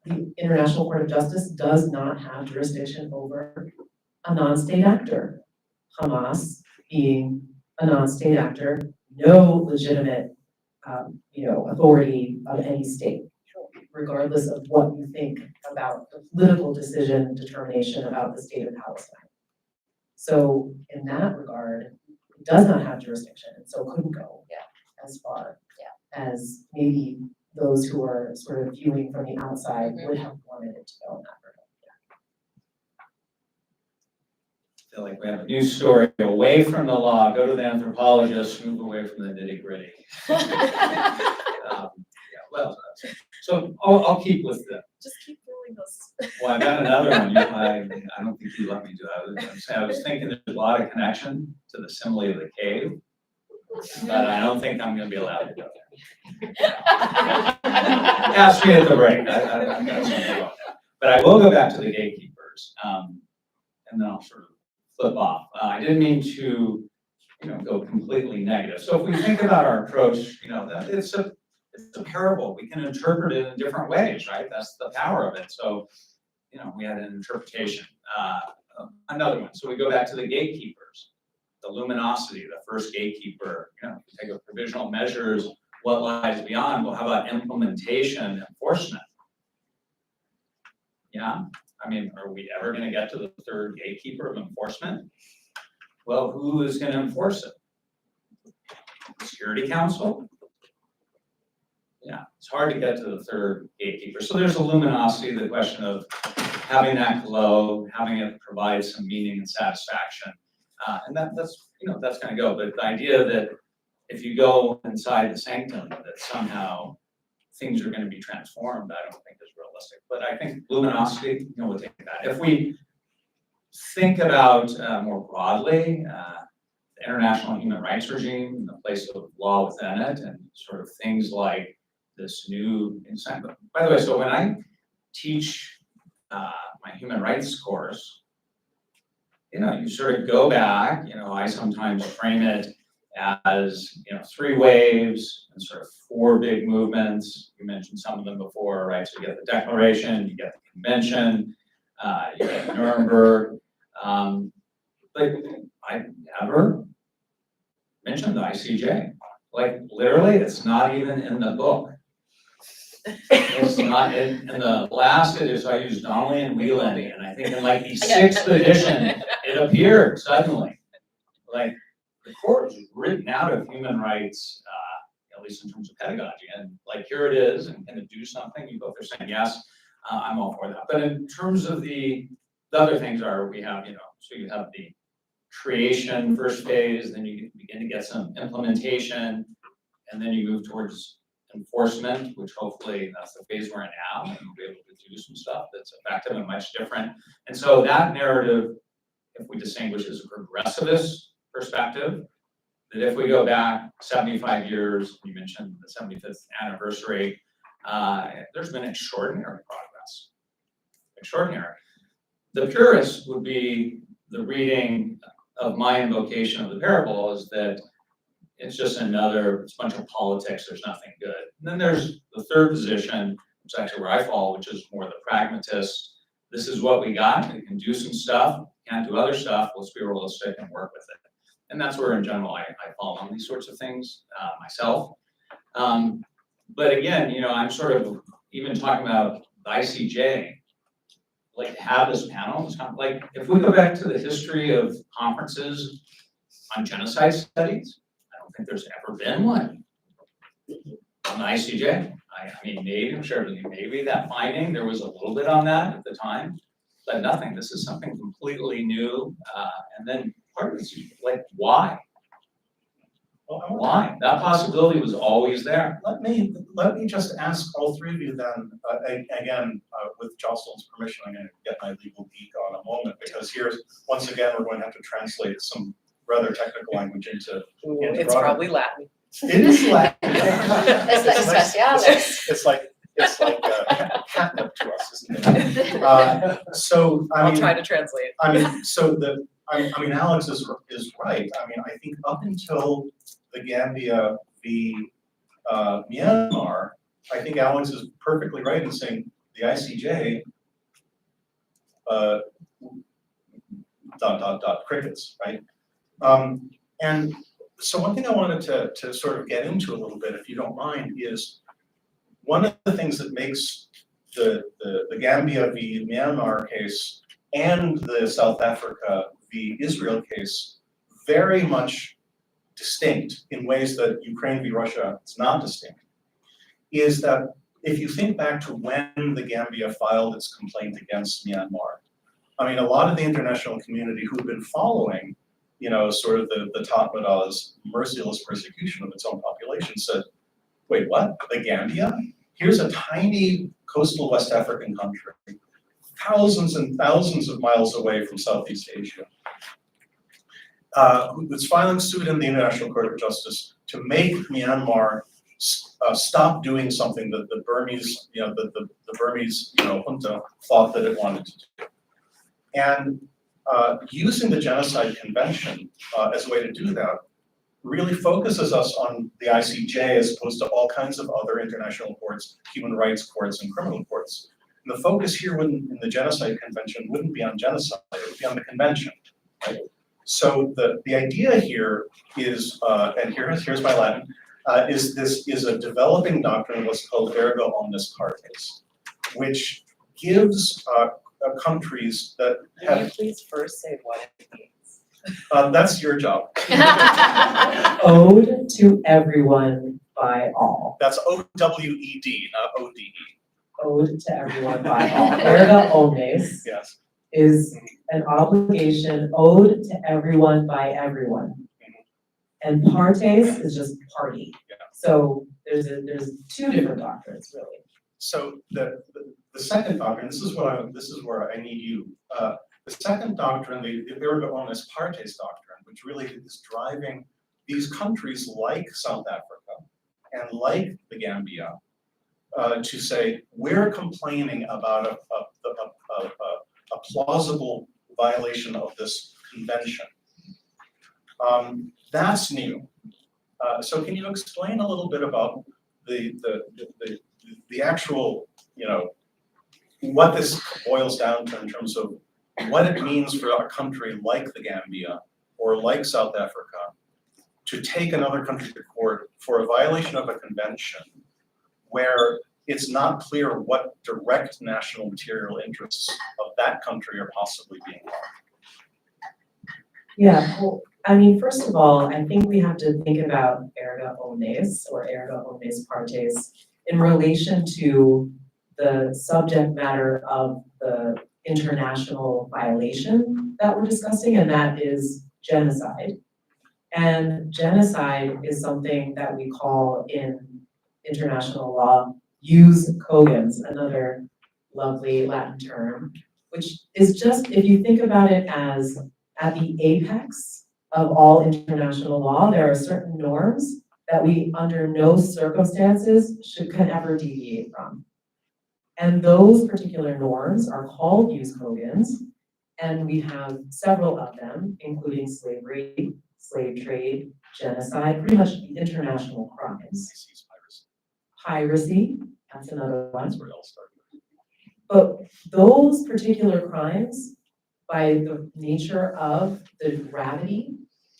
the International Court of Justice does not have jurisdiction over a non-state actor. Hamas being a non-state actor, no legitimate, authority of any state, regardless of what you think about the political decision determination about the state of Palestine. So in that regard, it does not have jurisdiction, and so couldn't go as far as maybe those who are sort of viewing from the outside would have wanted it to go in that regard. I feel like we have a new story, away from the law, go to the anthropologist, move away from the nitty gritty. So I'll keep with the. Just keep doing this. Well, I got another one. I don't think you let me do that. I was thinking there's a lot of connection to the simile of the cave, but I don't think I'm going to be allowed to go there. Ask me at the break. I've got something about that. But I will go back to the gatekeepers, and then I'll sort of flip off. I didn't mean to, go completely negative. So if we think about our approach, that it's a parable. We can interpret it in different ways, right? That's the power of it. So, we had an interpretation. Another one. So we go back to the gatekeepers, the luminosity, the first gatekeeper. Take a provisional measures. What lies beyond? Well, how about implementation, enforcement? Yeah. I mean, are we ever going to get to the third gatekeeper of enforcement? Well, who is going to enforce it? The Security Council? Yeah, it's hard to get to the third gatekeeper. So there's a luminosity, the question of having that glow, having it provide some meaning and satisfaction. And that's going to go. But the idea that if you go inside the sanctum, that somehow things are going to be transformed, I don't think is realistic. But I think luminosity, we'll take that. If we think about more broadly, the international human rights regime, the place of law within it, and sort of things like this new insight. By the way, so when I teach my human rights course, you sort of go back, I sometimes frame it as, 3 waves and sort of 4 big movements. You mentioned some of them before, right? So you get the Declaration, you get the Convention, you get Nuremberg. But I never mentioned the ICJ. Like literally, it's not even in the book. It's not in the last edition. I used Donnelly and Wieland, and I think in like the 6th edition, it appeared suddenly. Like the court was written out of human rights, at least in terms of pedagogy, and like here it is, and can it do something? You both are saying yes. I'm all for that. But in terms of the other things are we have, so you have the creation first phase, then you begin to get some implementation, and then you move towards enforcement, which hopefully that's the phase we're in now, and we'll be able to do some stuff that's effective and much different. And so that narrative, if we distinguish as a progressivist perspective, that if we go back 75 years, you mentioned the 75th anniversary, there's been extraordinary progress. Extraordinary. The purist would be the reading of my invocation of the parable is that it's just another bunch of politics, there's nothing good. And then there's the third position, which is actually where I fall, which is more the pragmatist. This is what we got, we can do some stuff, can't do other stuff, let's be realistic and work with it. And that's where in general I fall on these sorts of things myself. But again, you know, I'm sort of even talking about the ICJ, like have this panel, it's kind of like if we go back to the history of conferences on genocide studies, I don't think there's ever been one on the ICJ. I mean, maybe, I'm sure maybe that finding, there was a little bit on that at the time, but nothing. This is something completely new. And then part of it's like, why? Why? That possibility was always there. Let me just ask all three of you then, again, with Jocelyn's permission, I'm gonna get my legal geek on a moment, because here's, once again, we're going to have to translate some rather technical language into It's broader- probably Latin. It is Latin. Es la especiales. It's like catnip to us, isn't it? So, I I'll mean, try to translate. I mean, so I mean, Alex is right. I mean, I think up until the Gambia v. Myanmar, I think Alex is perfectly right in saying the ICJ, crickets, right? And so one thing I wanted to sort of get into a little bit, if you don't mind, is one of the things that makes the Gambia v. Myanmar case and the South Africa v. Israel case very much distinct in ways that Ukraine v. Russia is not distinct, is that if you think back to when the Gambia filed its complaint against Myanmar, I mean, a lot of the international community who've been following, you know, sort of the Tatmada's merciless persecution of its own population said, wait, what? The Gambia? Here's a tiny coastal West African country, thousands and thousands of miles away from Southeast Asia, who was filing suit in the International Court of Justice to make Myanmar stop doing something that the Burmese, you know, the Burmese, you know, junta thought that it wanted to do. And using the Genocide Convention as a way to do that really focuses us on the ICJ as opposed to all kinds of other international courts, human rights courts, and criminal courts. And the focus here in the Genocide Convention wouldn't be on genocide, it would be on the convention, right? So the idea here is, and here's my Latin, is a developing doctrine of what's called erga omnes partes, which gives countries that Can you have, please first say what it means? that's your job. Ode to everyone by all. That's O-W-E-D, not O-D-E. Ode to everyone by all. Erga omnes Yes. is an obligation owed to everyone by everyone. And partes is just party. Yeah. So there's two different doctrines, really. So the second doctrine, this is where I need you. The second doctrine, the erga omnes partes doctrine, which really is driving these countries like South Africa and like the Gambia to say, we're complaining about a plausible violation of this convention. That's new. So can you explain a little bit about the actual, you know, what this boils down to in terms of what it means for a country like the Gambia or like South Africa to take another country to court for a violation of a convention where it's not clear what direct national material interests of that country are possibly being harmed? Yeah, well, I mean, first of all, I think we have to think about erga omnes or erga omnes partes in relation to the subject matter of the international violation that we're discussing, and that is genocide. And genocide is something that we call in international law jus cogens, another lovely Latin term, which is just, if you think about it as at the apex of all international law, there are certain norms that we under no circumstances can ever deviate from. And those particular norms are called use cogans, and we have several of them, including slavery, slave trade, genocide, pretty much international crimes. Piracy, that's another one. That's where it all started. But those particular crimes, by the nature of the gravity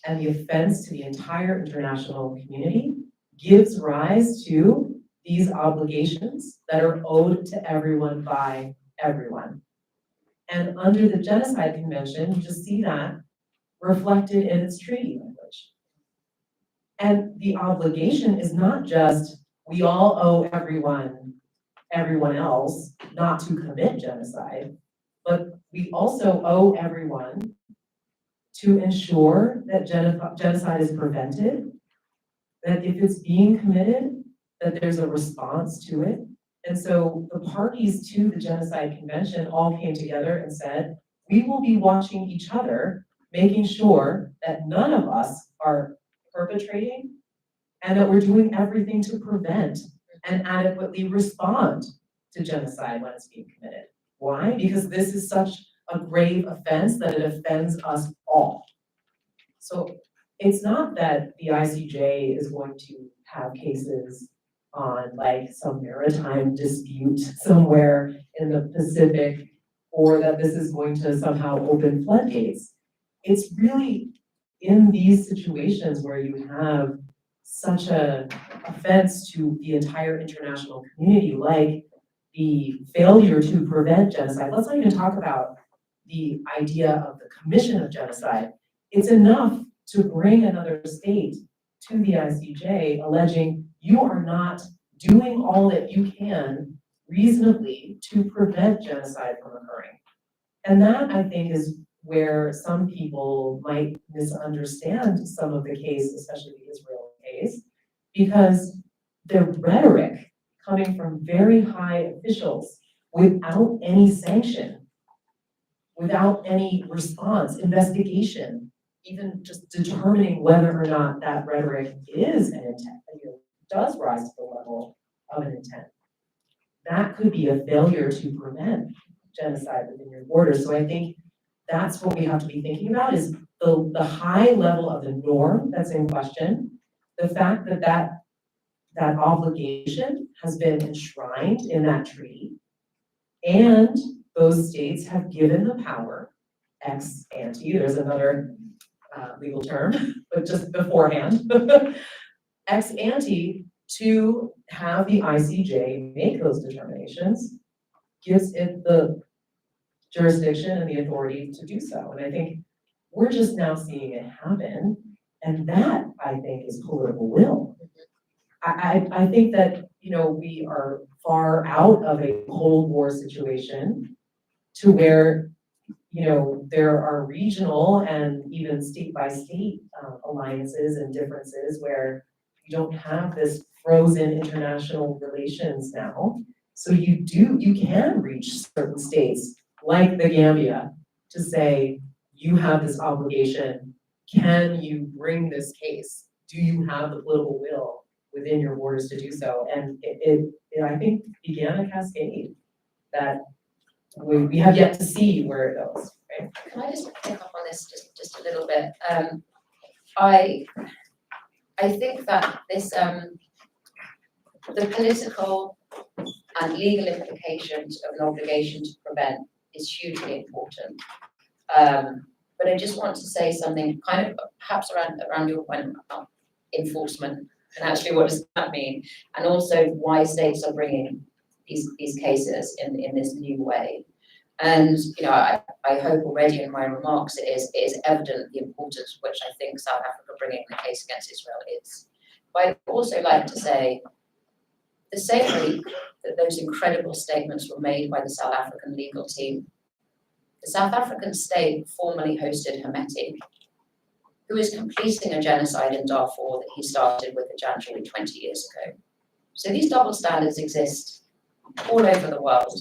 and the offense to the entire international community, gives rise to these obligations that are owed to everyone by everyone. And under the Genocide Convention, you just see that reflected in its treaty language. And the obligation is not just we all owe everyone else not to commit genocide, but we also owe everyone to ensure that genocide is prevented, that if it's being committed, that there's a response to it. And so the parties to the Genocide Convention all came together and said, we will be watching each other, making sure that none of us are perpetrating and that we're doing everything to prevent and adequately respond to genocide when it's being committed. Why? Because this is such a grave offense that it offends us all. So it's not that the ICJ is going to have cases on like some maritime dispute somewhere in the Pacific, or that this is going to somehow open floodgates. It's really in these situations where you have such an offense to the entire international community, like the failure to prevent genocide. Let's not even talk about the idea of the commission of genocide. It's enough to bring another state to the ICJ alleging you are not doing all that you can reasonably to prevent genocide from occurring. And that, I think, is where some people might misunderstand some of the case, especially the Israel case, because the rhetoric coming from very high officials without any sanction, without any response, investigation, even just determining whether or not that rhetoric is an intent, does rise to the level of an intent. That could be a failure to prevent genocide within your borders. So I think that's what we have to be thinking about, is the high level of the norm that's in question, the fact that that obligation has been enshrined in that treaty, and those states have given the power ex ante, there's another legal term, but just beforehand, ex ante, to have the ICJ make those determinations, gives it the jurisdiction and the authority to do so. And I think we're just now seeing it happen, and that, I think, is political will. I think that, we are far out of a Cold War situation to where, there are regional and even state by state alliances and differences where you don't have this frozen international relations now. So you can reach certain states like the Gambia to say, you have this obligation. Can you bring this case? Do you have the political will within your borders to do so? And it I think began a cascade that we have yet to see where it goes, right? Can I just pick up on this just a little bit? I think that this the political and legal implications of an obligation to prevent is hugely important. But I just want to say something kind of perhaps around your point about enforcement and actually what does that mean, and also why states are bringing these cases in this new way. And I hope already in my remarks it is evident the importance which I think South Africa bringing the case against Israel is. But I'd also like to say, the same week that those incredible statements were made by the South African legal team, the South African state formally hosted Hameti, who is completing a genocide in Darfur that he started with in January 20 years ago. So these double standards exist all over the world.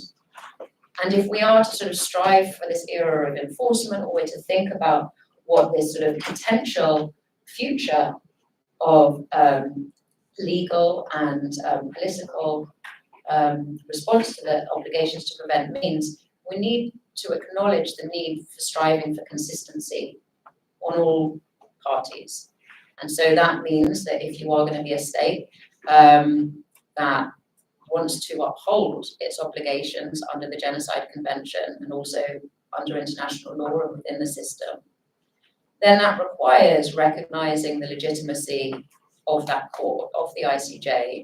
And if we are to sort of strive for this era of enforcement, or to think about what this sort of potential future of legal and political response to the obligations to prevent means, we need to acknowledge the need for striving for consistency on all parties. And so that means that if you are going to be a state that wants to uphold its obligations under the Genocide Convention and also under international law and within the system, then that requires recognizing the legitimacy of that court, of the ICJ,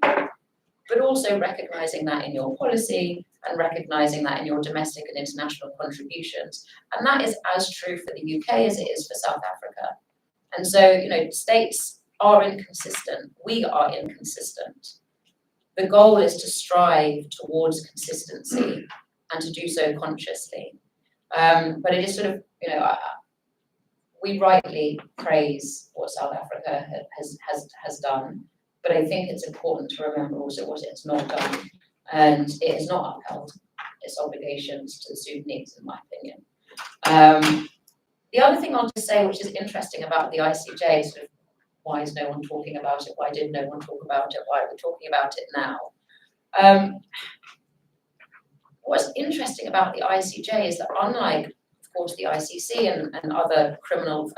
but also recognizing that in your policy and recognizing that in your domestic and international contributions. And that is as true for the UK as it is for South Africa. And so, you know, states are inconsistent. We are inconsistent. The goal is to strive towards consistency and to do so consciously. But it is sort of, you know, we rightly praise what South Africa has done, but I think it's important to remember also what it's not done, and it has not upheld its obligations to the Sudanese, in my opinion. The other thing I'll just say, which is interesting about the ICJ, sort of why is no one talking about it? Why did no one talk about it? Why are we talking about it now? What's interesting about the ICJ is that unlike, of course, the ICC and other criminal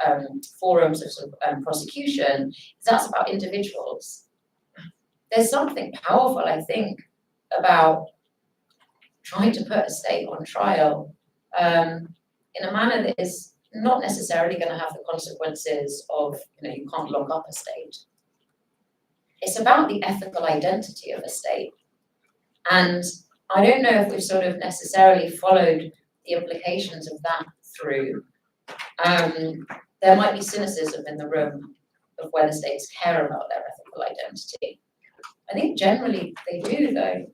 forums of sort of prosecution, that's about individuals. There's something powerful, I think, about trying to put a state on trial in a manner that is not necessarily going to have the consequences of, you know, you can't lock up a state. It's about the ethical identity of a state. And I don't know if we've sort of necessarily followed the implications of that through. There might be cynicism in the room of whether states care about their ethical identity. I think generally they do, though.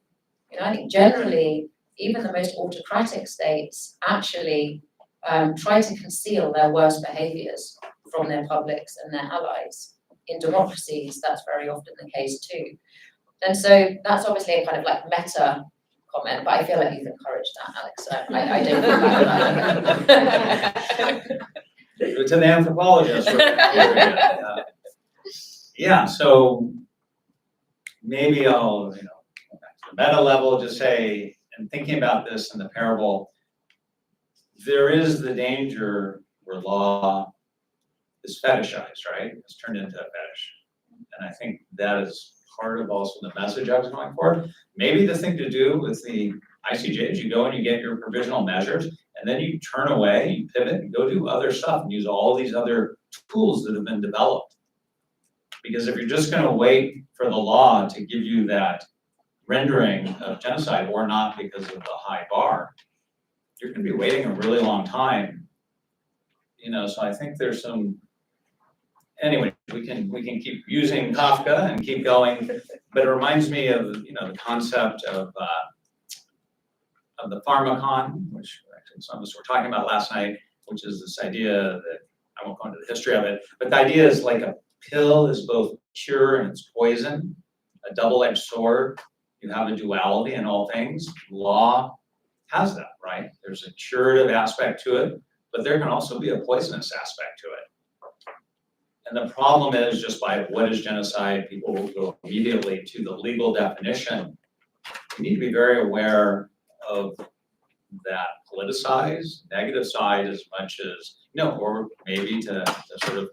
You know, I think generally even the most autocratic states actually try to conceal their worst behaviors from their publics and their allies. In democracies, that's very often the case too. And so that's obviously a kind of like meta comment, but I feel like you've encouraged that, Alex. So I don't think that. To the anthropologist. Yeah, so maybe I'll, you know, go back to the meta level, just say, and thinking about this in the parable, there is the danger where law is fetishized, right? It's turned into a fetish. And I think that is part of also the message I was going for. Maybe the thing to do with the ICJ is you go and you get your provisional measures, and then you turn away, you pivot, and go do other stuff and use all these other tools that have been developed. Because if you're just going to wait for the law to give you that rendering of genocide or not because of the high bar, you're going to be waiting a really long time. You know, so I think there's some. Anyway, we can keep using Kafka and keep going, but it reminds me of, you know, the concept of the pharmacon, which actually some of us were talking about last night, which is this idea that I won't go into the history of it, but the idea is like a pill is both cure and it's poison, a double-edged sword. You have a duality in all things. Law has that, right? There's a curative aspect to it, but there can also be a poisonous aspect to it. And the problem is, just by what is genocide, people will go immediately to the legal definition. We need to be very aware of that politicized, negative side as much as, you know, or maybe to sort of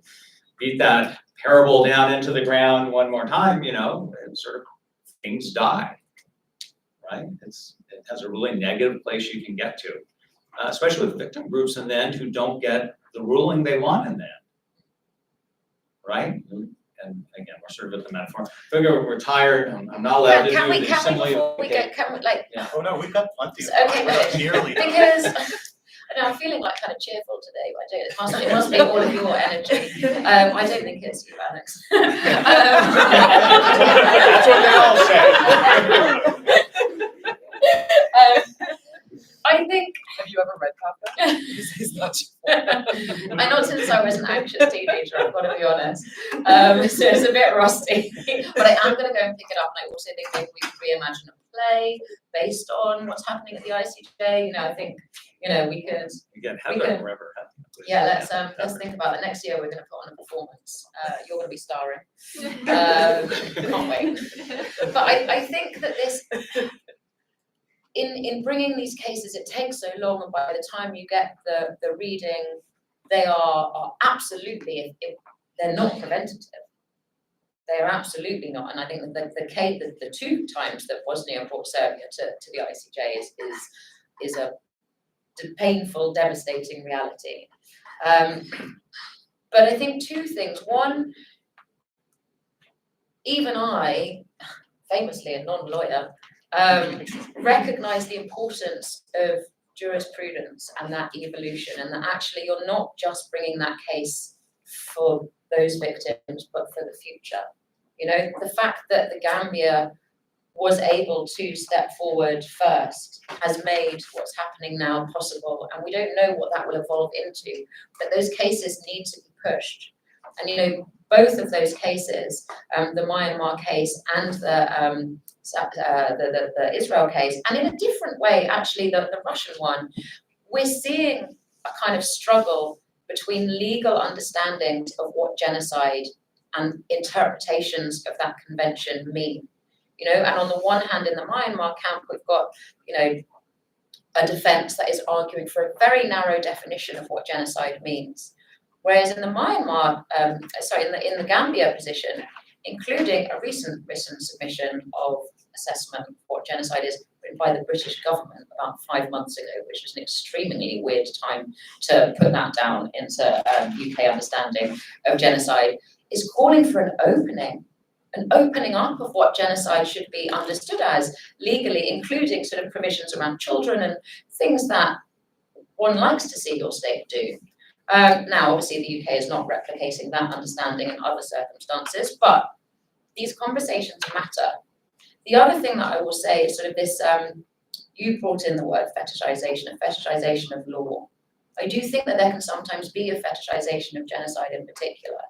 beat that parable down into the ground one more time, you know, and sort of things die, right? It has a really negative place you can get to, especially with victim groups in the end who don't get the ruling they want in the end. Right? And again, we're sort of at the metaphor. We're tired. I'm not allowed to do the assembly. Before we go, can we like? Yeah. Oh no, we've got plenty. Okay, We're not nearly done. because I know I'm feeling like kind of cheerful today. But I don't. It must be all of your energy. I don't think it's you, Alex. That's what they all say. I think. Have you ever read Kafka? It's not I not since I was an anxious teenager, I've got to be honest. So it's a bit rusty. But I am going to go and pick it up. And I also think maybe we could reimagine a play based on what's happening at the ICJ. You know, I think, you know, we could. Again, Heather, wherever. Yeah, let's think about it. Next year, we're gonna put on a performance. You're gonna be starring. Can't wait. But I think that this, in bringing these cases, it takes so long, and by the time you get the reading, they are absolutely, if they're not preventative. They are absolutely not, and I think that the two times that Bosnia brought Serbia to the ICJ is a painful, devastating reality. But I think two things. One, even I, famously a non-lawyer, recognize the importance of jurisprudence and that evolution, and that actually you're not just bringing that case for those victims, but for the future. You know, the fact that the Gambia was able to step forward first has made what's happening now possible, and we don't know what that will evolve into, but those cases need to be pushed. And you know, both of those cases, the Myanmar case and the Israel case, and in a different way, actually, the Russian one, we're seeing a kind of struggle between legal understandings of what genocide and interpretations of that convention mean. You know, and on the one hand, in the Myanmar camp, we've got, you know, a defense that is arguing for a very narrow definition of what genocide means. Whereas in the Myanmar, in the Gambia position, including a recent written submission of assessment of what genocide is written by the British government about 5 months ago, which was an extremely weird time to put that down into UK understanding of genocide, is calling for an opening up of what genocide should be understood as legally, including sort of provisions around children and things that one likes to see your state do. Now, obviously, the UK is not replicating that understanding in other circumstances, but these conversations matter. The other thing that I will say is sort of this, you brought in the word fetishization of law. I do think that there can sometimes be a fetishization of genocide in particular,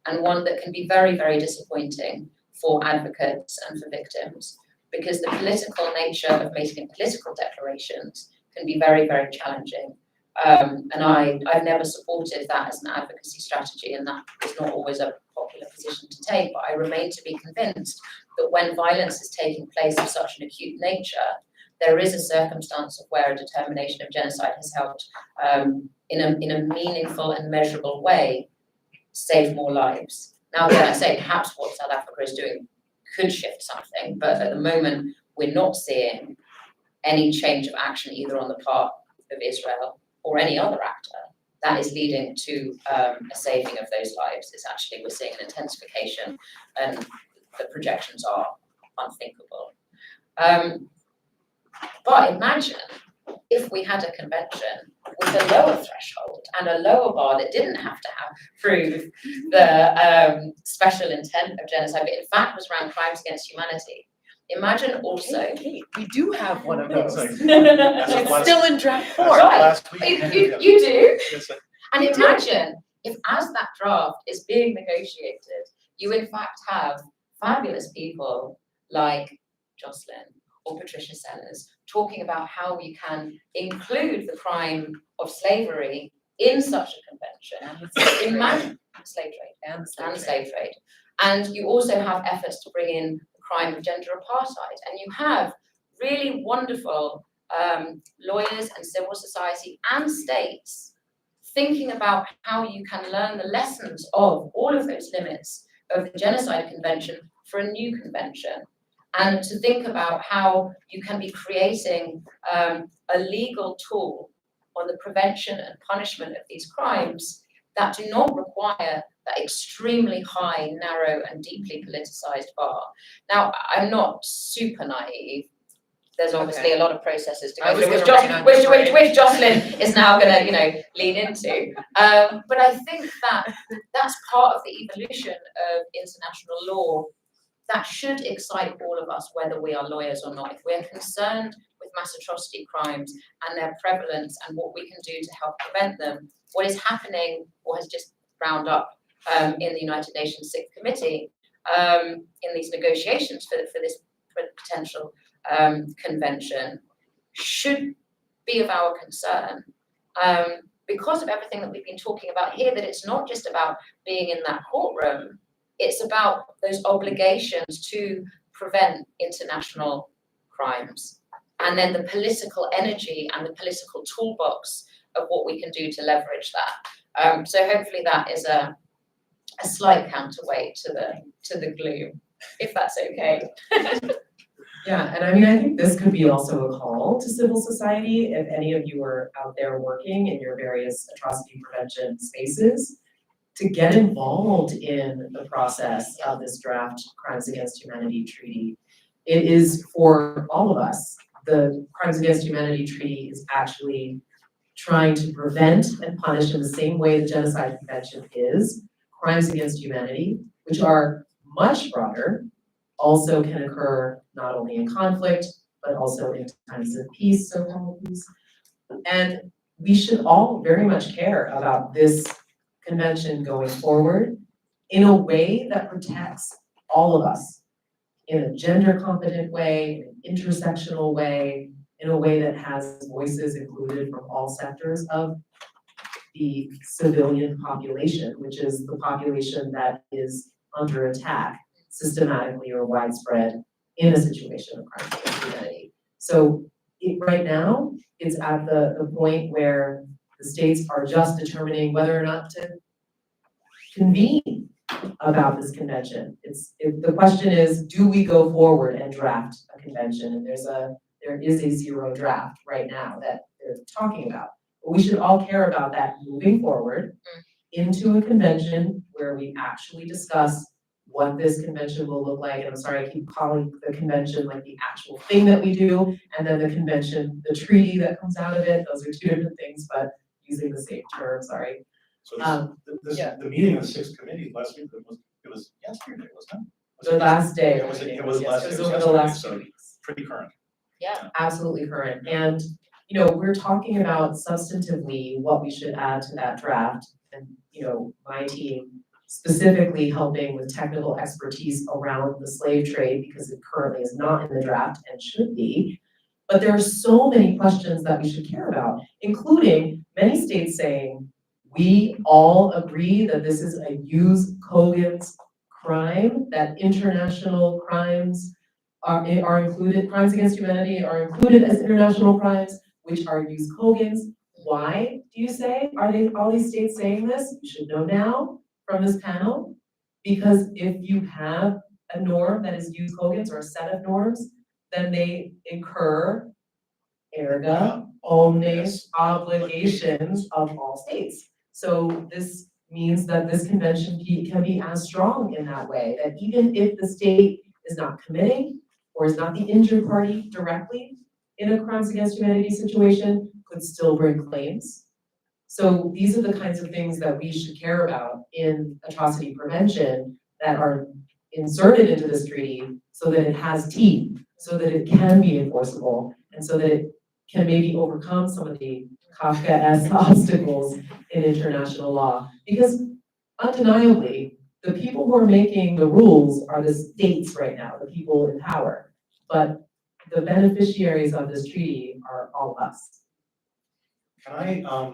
and one that can be very, very disappointing for advocates and for victims, because the political nature of making political declarations can be very, very challenging. And I've never supported that as an advocacy strategy, and that is not always a popular position to take, but I remain to be convinced that when violence is taking place of such an acute nature, there is a circumstance of where a determination of genocide has helped in a meaningful and measurable way save more lives. Now, can I say perhaps what South Africa is doing could shift something, but at the moment we're not seeing any change of action either on the part of Israel or any other actor that is leading to a saving of those lives. It's actually, we're seeing an intensification, and the projections are unthinkable. But imagine if we had a convention with a lower threshold and a lower bar that didn't have to prove the special intent of genocide, but in fact was around crimes against humanity. Imagine also... Kate, we do have one of those. No. It's still in draft form. Right. Last week. You do. Yes, And imagine if, as that draft is being negotiated, you in fact have fabulous people like Jocelyn or Patricia Sellers talking about how you can include the crime of slavery in such a convention. Imagine slave trade and slave trade. And you also have efforts to bring in the crime of gender apartheid. And you have really wonderful lawyers and civil society and states thinking about how you can learn the lessons of all of those limits of the Genocide Convention for a new convention, and to think about how you can be creating a legal tool on the prevention and punishment of these crimes that do not require that extremely high, narrow, and deeply politicized bar. Now, I'm not super naive. There's obviously a lot of processes to go through, which Jocelyn is now going to, lean into. But I think that that's part of the evolution of international law that should excite all of us, whether we are lawyers or not. If we are concerned with mass atrocity crimes and their prevalence and what we can do to help prevent them, what is happening or has just round up in the United Nations Sixth Committee in these negotiations for this potential convention should be of our concern. because of everything that we've been talking about here, that it's not just about being in that courtroom, it's about those obligations to prevent international crimes, and then the political energy and the political toolbox of what we can do to leverage that. So hopefully that is a slight counterweight to the gloom, if that's okay. Yeah, and I mean, I think this could be also a call to civil society, if any of you are out there working in your various atrocity prevention spaces, to get involved in the process of this draft Crimes Against Humanity Treaty. It is for all of us. The Crimes Against Humanity Treaty is actually trying to prevent and punish in the same way the Genocide Convention is, crimes against humanity, which are much broader, also can occur not only in conflict, but also in times of peace, so-called peace. And we should all very much care about this convention going forward in a way that protects all of us, in a gender competent way, in an intersectional way, in a way that has voices included from all sectors of the civilian population, which is the population that is under attack systematically or widespread in a situation of crime against humanity. So right now, it's at the point where the states are just determining whether or not to convene about this convention. The question is, do we go forward and draft a convention? And there is a zero draft right now that they're talking about. But we should all care about that moving forward into a convention where we actually discuss what this convention will look like. And I'm sorry, I keep calling the convention like the actual thing that we do, and then the convention, the treaty that comes out of it. Those are two different things, but using the same term, sorry. So Yeah. the meeting of the sixth committee last week, it was yesterday, wasn't it? Was The it last day. It was last, it was over the yesterday, last so 2 weeks. pretty current. Yeah. Absolutely current. And, you know, we're talking about substantively what we should add to that draft. And, you know, my team specifically helping with technical expertise around the slave trade, because it currently is not in the draft and should be. But there are so many questions that we should care about, including many states saying, we all agree that this is a jus cogens crime, that international crimes are included, crimes against humanity are included as international crimes, which are jus cogens. Why, do you say, are all these states saying this? You should know now from this panel, because if you have a norm that is jus cogens or a set of norms, then they incur erga omnes obligations of all states. So this means that this convention can be as strong in that way, that even if the state is not committing or is not the injured party directly in a crimes against humanity situation, could still bring claims. So these are the kinds of things that we should care about in atrocity prevention that are inserted into this treaty so that it has teeth, so that it can be enforceable, and so that it can maybe overcome some of the Kafka-esque obstacles in international law. Because undeniably, the people who are making the rules are the states right now, the people in power. But the beneficiaries of this treaty are all us. Can I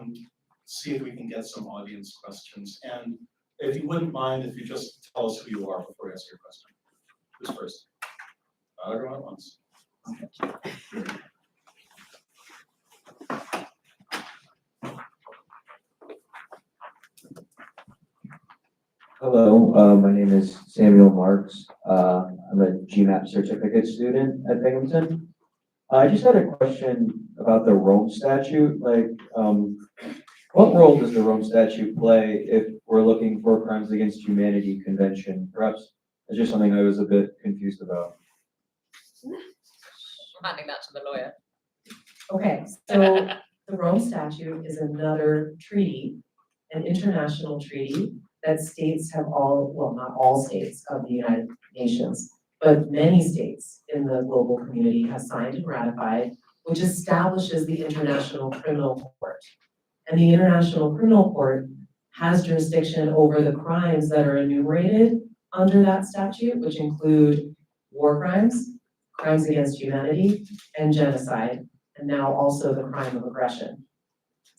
see if we can get some audience questions? And if you wouldn't mind, if you just tell us who you are before you ask your question. Who's first? Everyone at once. Hello, my name is Samuel Marks. I'm a GMAP certificate student at Binghamton. I just had a question about the Rome Statute. Like, what role does the Rome Statute play if we're looking for a Crimes Against Humanity Convention? Perhaps it's just something I was a bit confused about. I'm handing that to the lawyer. Okay, so the Rome Statute is another treaty, an international treaty that states have all, well, not all states of the United Nations, but many states in the global community have signed and ratified, which establishes the International Criminal Court. And the International Criminal Court has jurisdiction over the crimes that are enumerated under that statute, which include war crimes, crimes against humanity, and genocide, and now also the crime of aggression.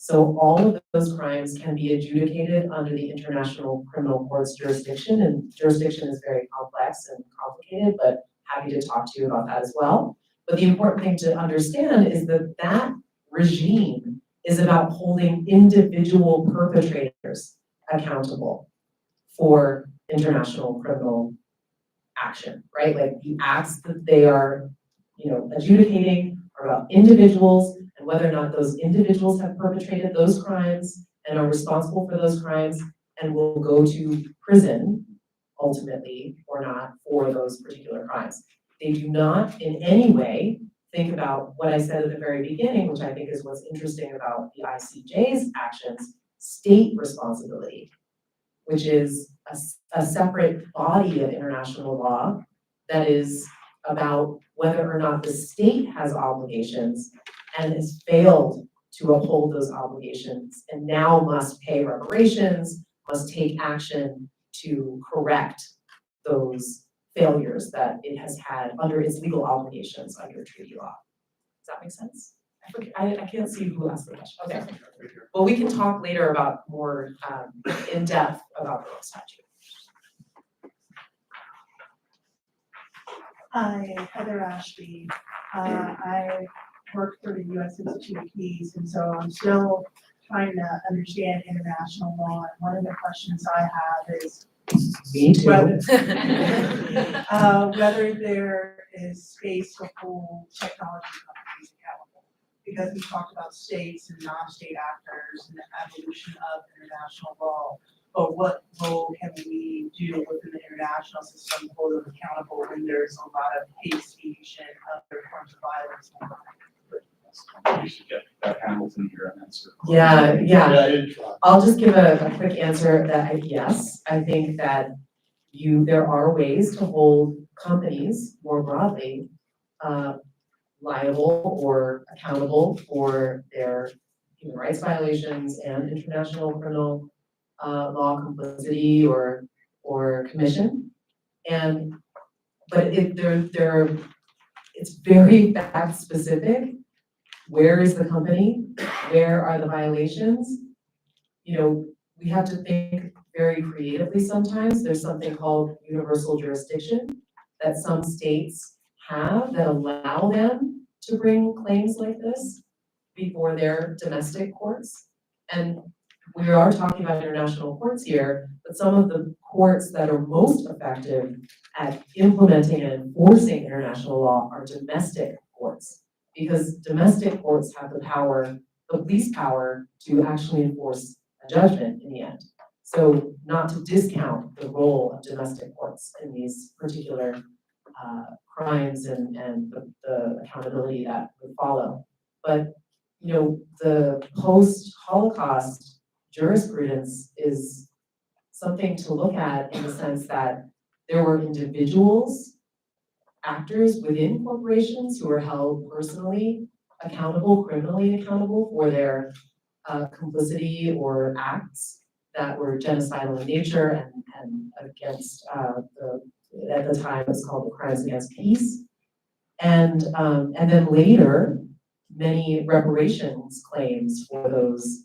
So all of those crimes can be adjudicated under the International Criminal Court's jurisdiction, and jurisdiction is very complex and complicated, but happy to talk to you about that as well. But the important thing to understand is that that regime is about holding individual perpetrators accountable for international criminal action, right? Like the acts that they are, adjudicating are about individuals and whether or not those individuals have perpetrated those crimes and are responsible for those crimes and will go to prison ultimately or not for those particular crimes. They do not in any way think about what I said at the very beginning, which I think is what's interesting about the ICJ's actions, state responsibility, which is a separate body of international law that is about whether or not the state has obligations and has failed to uphold those obligations and now must pay reparations, must take action to correct those failures that it has had under its legal obligations under treaty law. Does that make sense? I can't see who asked the question. Okay. Well, we can talk later about more in depth about the statute. Hi, Heather Ashby. I work for the U.S. Institute of Peace, and so I'm still trying to understand international law. And one of the questions I have is Me too. whether there is space to hold technology companies accountable. Because we talked about states and non-state actors and the evolution of international law. But what role can we do within the international system to hold them accountable when there's a lot of hate speech and other forms of violence? We should get that Hamilton here and answer. Yeah. I'll just give a quick answer that yes, I think that there are ways to hold companies more broadly liable or accountable for their human rights violations and international criminal law complicity or commission. But it's very fact specific. Where is the company? Where are the violations? We have to think very creatively sometimes. There's something called universal jurisdiction that some states have that allow them to bring claims like this before their domestic courts. And we are talking about international courts here, but some of the courts that are most effective at implementing and enforcing international law are domestic courts, because domestic courts have the power, the police power, to actually enforce a judgment in the end. So not to discount the role of domestic courts in these particular crimes and the accountability that would follow. But the post-Holocaust jurisprudence is something to look at in the sense that there were individuals, actors within corporations who were held personally accountable, criminally accountable for their complicity or acts that were genocidal in nature and against at the time it was called the Crimes Against Peace. And then later, many reparations claims for those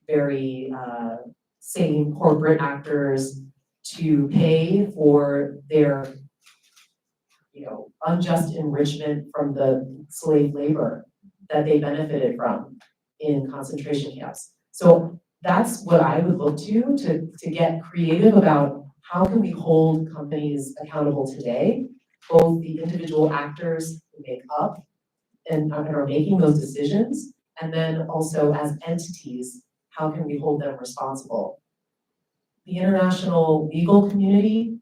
very same corporate actors to pay for their unjust enrichment from the slave labor that they benefited from in concentration camps. So that's what I would look to get creative about how can we hold companies accountable today, both the individual actors who make up and are making those decisions, and then also as entities, how can we hold them responsible? The international legal community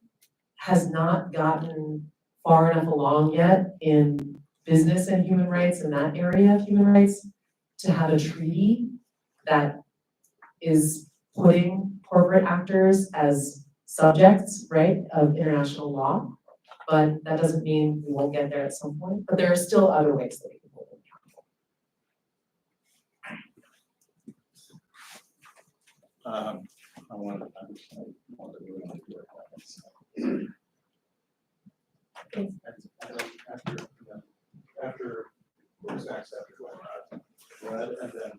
has not gotten far enough along yet in business and human rights, in that area of human rights, to have a treaty that is putting corporate actors as subjects, right, of international law. But that doesn't mean we won't get there at some point, but there are still other ways that we can hold them accountable. I wanted to understand what they really want to do with that. After, what was next after Brad, and then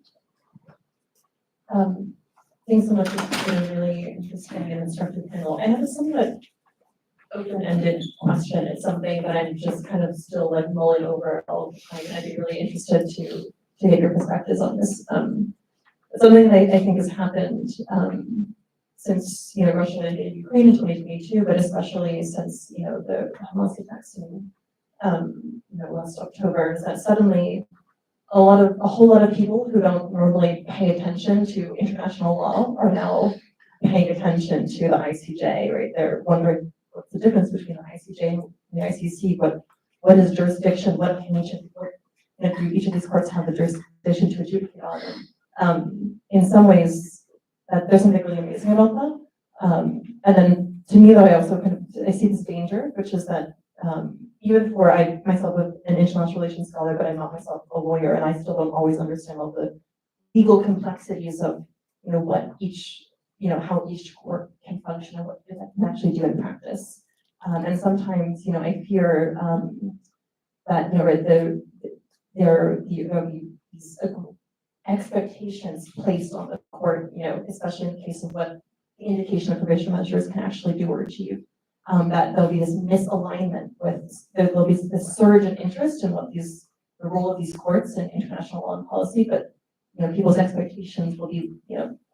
Thanks so much for a really interesting and instructive panel. I have a somewhat open-ended question. It's something that I'm just kind of still like mulling over all the time, and I'd be really interested to get your perspectives on this. Something that I think has happened since Russia invaded Ukraine in 2022, but especially since the Hamas attacks in last October, is that suddenly a whole lot of people who don't normally pay attention to international law are now paying attention to the ICJ, right? They're wondering what's the difference between the ICJ and the ICC, what is jurisdiction, what can do each of these courts have the jurisdiction to adjudicate on? In some ways, there's something really amazing about that. And then to me, though, I see this danger, which is that even for I myself am an international relations scholar, but I'm not myself a lawyer, and I still don't always understand all the legal complexities of what each how each court can function and what it can actually do in practice. And sometimes I fear that there will be these expectations placed on the court, especially in the case of what the indication of provisional measures can actually do or achieve. That there'll be this misalignment there'll be this surge in interest in the role of these courts in international law and policy, but people's expectations will be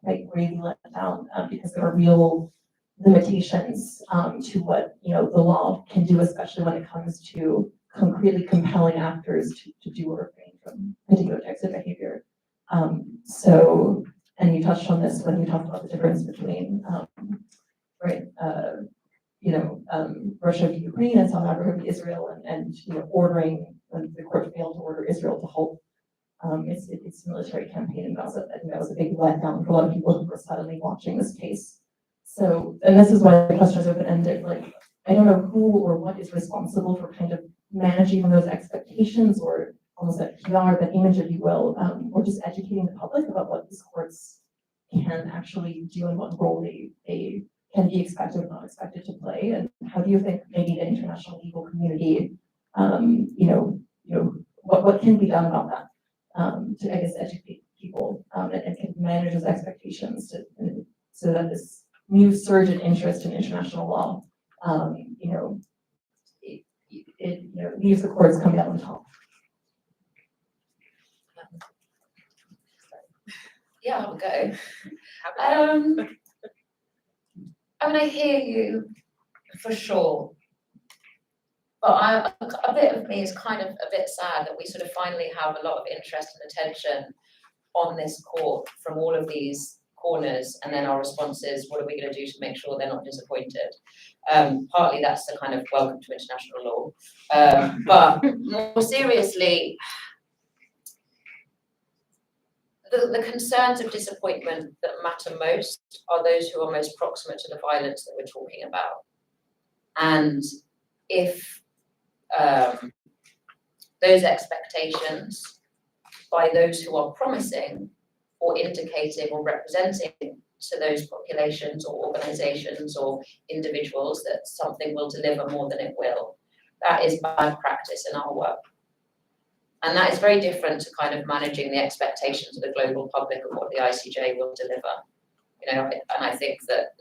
quite gravely let down because there are real limitations to what the law can do, especially when it comes to concretely compelling actors to do or refrain from particular types of behavior. And you touched on this when you talked about the difference between Russia v. Ukraine and South Africa v. Israel, and ordering when the court failed to order Israel to halt its military campaign in Gaza. I think that was a big letdown for a lot of people who were suddenly watching this case. So, and this is why the question is open-ended. Like, I don't know who or what is responsible for kind of managing those expectations, or almost that PR, that image, if you will, or just educating the public about what these courts can actually do and what role they can be expected or not expected to play. And how do you think maybe the international legal community, what can be done about that to, I guess, educate people and can manage those expectations so that this new surge in interest in international law, it leaves the courts coming out on top. Yeah, I'll go. I hear you for sure, but a bit of me is kind of a bit sad that we sort of finally have a lot of interest and attention on this court from all of these corners, and then our response is, what are we going to do to make sure they're not disappointed? Partly that's the kind of welcome to international law, but more seriously, the concerns of disappointment that matter most are those who are most proximate to the violence that we're talking about. And if those expectations by those who are promising or indicating or representing to those populations or organizations or individuals that something will deliver more than it will, that is bad practice in our work. And that is very different to kind of managing the expectations of the global public of what the ICJ will deliver. And I think that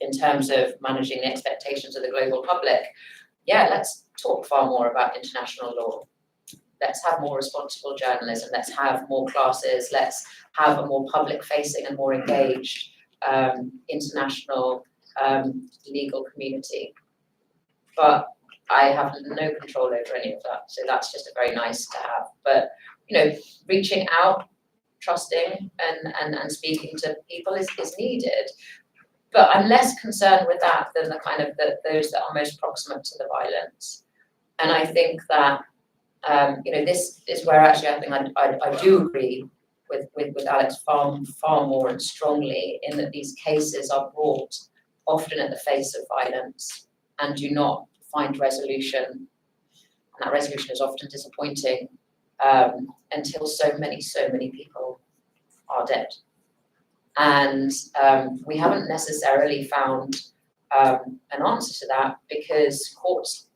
in terms of managing the expectations of the global public, yeah, let's talk far more about international law. Let's have more responsible journalism. Let's have more classes. Let's have a more public-facing and more engaged international legal community. But I have no control over any of that, so that's just a very nice to have. But reaching out, trusting, and speaking to people is needed. But I'm less concerned with that than the kind of those that are most proximate to the violence. And I think that this is where actually I think I do agree with Alex far more and strongly, in that these cases are brought often at the face of violence and do not find resolution, and that resolution is often disappointing until so many people are dead. And we haven't necessarily found an answer to that, because courts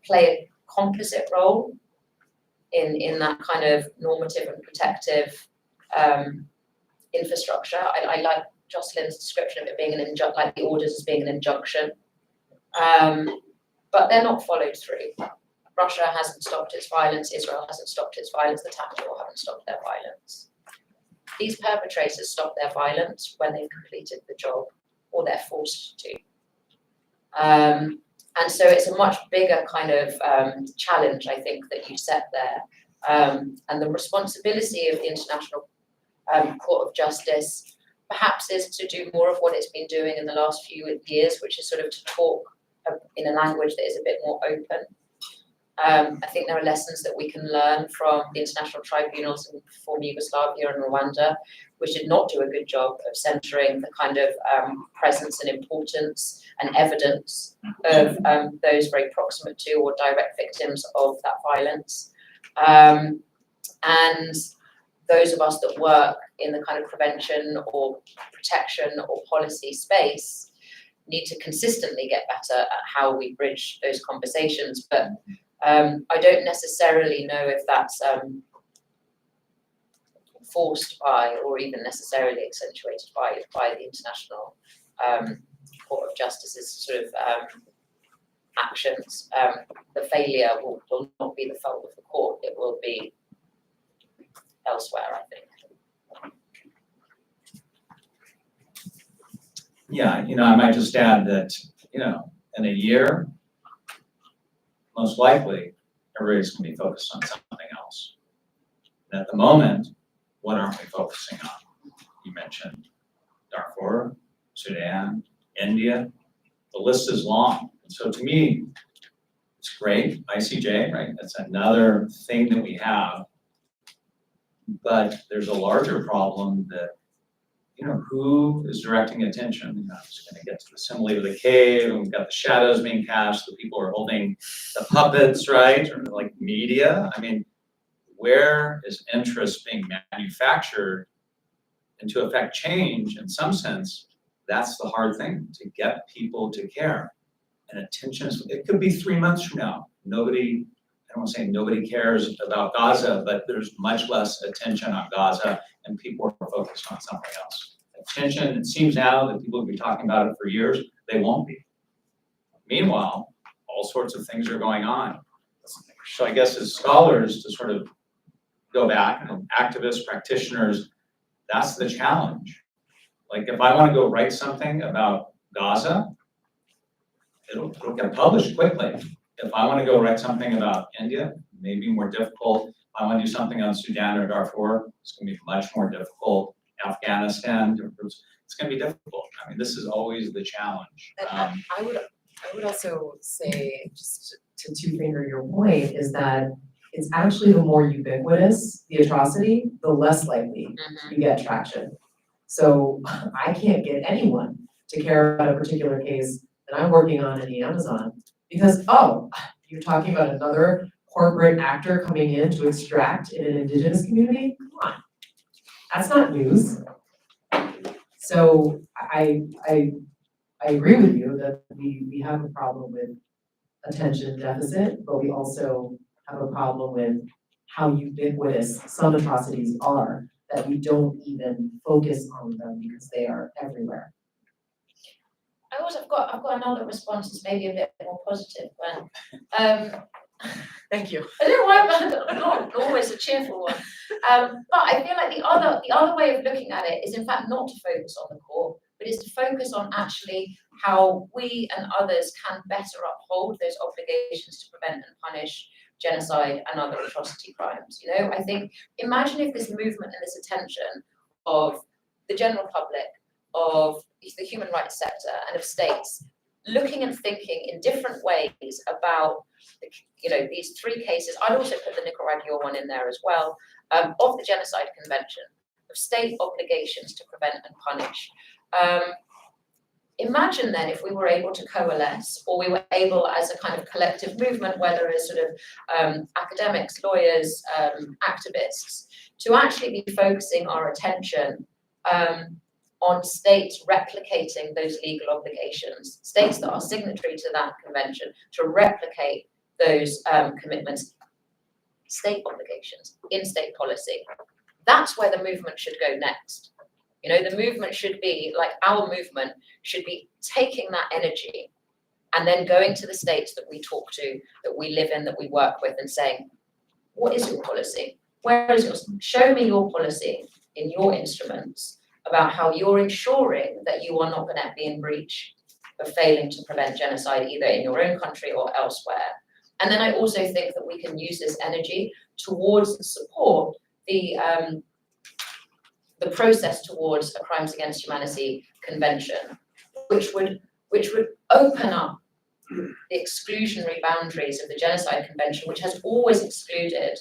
play a composite role in that kind of normative and protective infrastructure. I like Jocelyn's description of it being like the orders as being an injunction. But they're not followed through. Russia hasn't stopped its violence, Israel hasn't stopped its violence, the Taliban haven't stopped their violence. These perpetrators stop their violence when they've completed the job, or they're forced to. And so it's a much bigger kind of challenge, I think, that you set there. And the responsibility of the International Court of Justice perhaps is to do more of what it's been doing in the last few years, which is sort of to talk in a language that is a bit more open. I think there are lessons that we can learn from the international tribunals in former Yugoslavia and Rwanda, which did not do a good job of centering the kind of presence and importance and evidence of those very proximate to or direct victims of that violence. And those of us that work in the kind of prevention or protection or policy space need to consistently get better at how we bridge those conversations. But I don't necessarily know if that's forced by or even necessarily accentuated by the International Court of Justice's sort of actions. The failure will not be the fault of the court, it will be elsewhere, I think. Yeah, I might just add that, in a year, most likely, everybody's going to be focused on something else. And at the moment, what aren't we focusing on? You mentioned Darfur, Sudan, India. The list is long. And so to me, it's great, ICJ, right? That's another thing that we have. But there's a larger problem that, who is directing attention? I'm just going to get to the simile of the cave, and we've got the shadows being cast, the people are holding the puppets, right? Or like media. I mean, where is interest being manufactured and to affect change in some sense? That's the hard thing, to get people to care. And attention it could be 3 months from now. I don't want to say nobody cares about Gaza, but there's much less attention on Gaza and people are focused on something else. Attention, it seems now that people will be talking about it for years, they won't be. Meanwhile, all sorts of things are going on. So I guess as scholars to sort of go back, and activists, practitioners, that's the challenge. Like if I want to go write something about Gaza, it'll get published quickly. If I want to go write something about India, maybe more difficult. If I want to do something on Sudan or Darfur, it's going to be much more difficult. Afghanistan, it's going to be difficult. I mean, this is always the challenge. I would also say, just to two-finger your point, is that it's actually the more ubiquitous the atrocity, the less likely you get traction. So I can't get anyone to care about a particular case that I'm working on in the Amazon because, oh, you're talking about another corporate actor coming in to extract in an indigenous community? Come on, that's not news. So I agree with you that we have a problem with attention deficit, but we also have a problem with how ubiquitous some atrocities are, that we don't even focus on them because they are everywhere. I've got another response that's maybe a bit more positive. But, Thank you. I don't know why, but not always a cheerful one. But I feel like the other way of looking at it is in fact not to focus on the court, but is to focus on actually how we and others can better uphold those obligations to prevent and punish genocide and other atrocity crimes. I think, imagine if this movement and this attention of the general public, of the human rights sector and of states looking and thinking in different ways about these three cases. I'd also put the Nicaragua one in there as well, of the Genocide Convention, of state obligations to prevent and punish. Imagine then if we were able to coalesce, or we were able as a kind of collective movement, whether as sort of academics, lawyers, activists, to actually be focusing our attention on states replicating those legal obligations, states that are signatory to that convention, to replicate those commitments, state obligations in state policy. That's where the movement should go next. You know, the movement should be, like our movement, should be taking that energy and then going to the states that we talk to, that we live in, that we work with, and saying, what is your policy? Where is yours? Show me your policy in your instruments about how you're ensuring that you are not going to be in breach of failing to prevent genocide either in your own country or elsewhere. And then I also think that we can use this energy towards and support the process towards a Crimes Against Humanity Convention, which would open up the exclusionary boundaries of the Genocide Convention, which has always excluded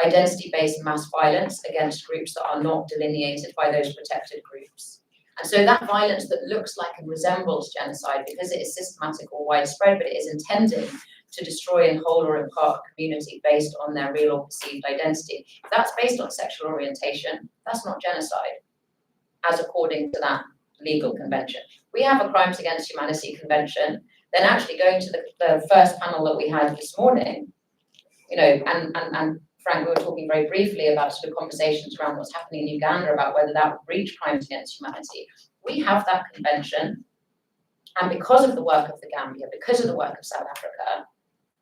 identity-based mass violence against groups that are not delineated by those protected groups. And so that violence that looks like and resembles genocide, because it is systematic or widespread, but it is intended to destroy in whole or in part a community based on their real or perceived identity. If that's based on sexual orientation, that's not genocide, as according to that legal convention. We have a Crimes Against Humanity Convention. Then actually going to the first panel that we had this morning, you know, and Frank, we were talking very briefly about sort of conversations around what's happening in Uganda about whether that would breach crimes against humanity. We have that convention, and because of the work of the Gambia, because of the work of South Africa,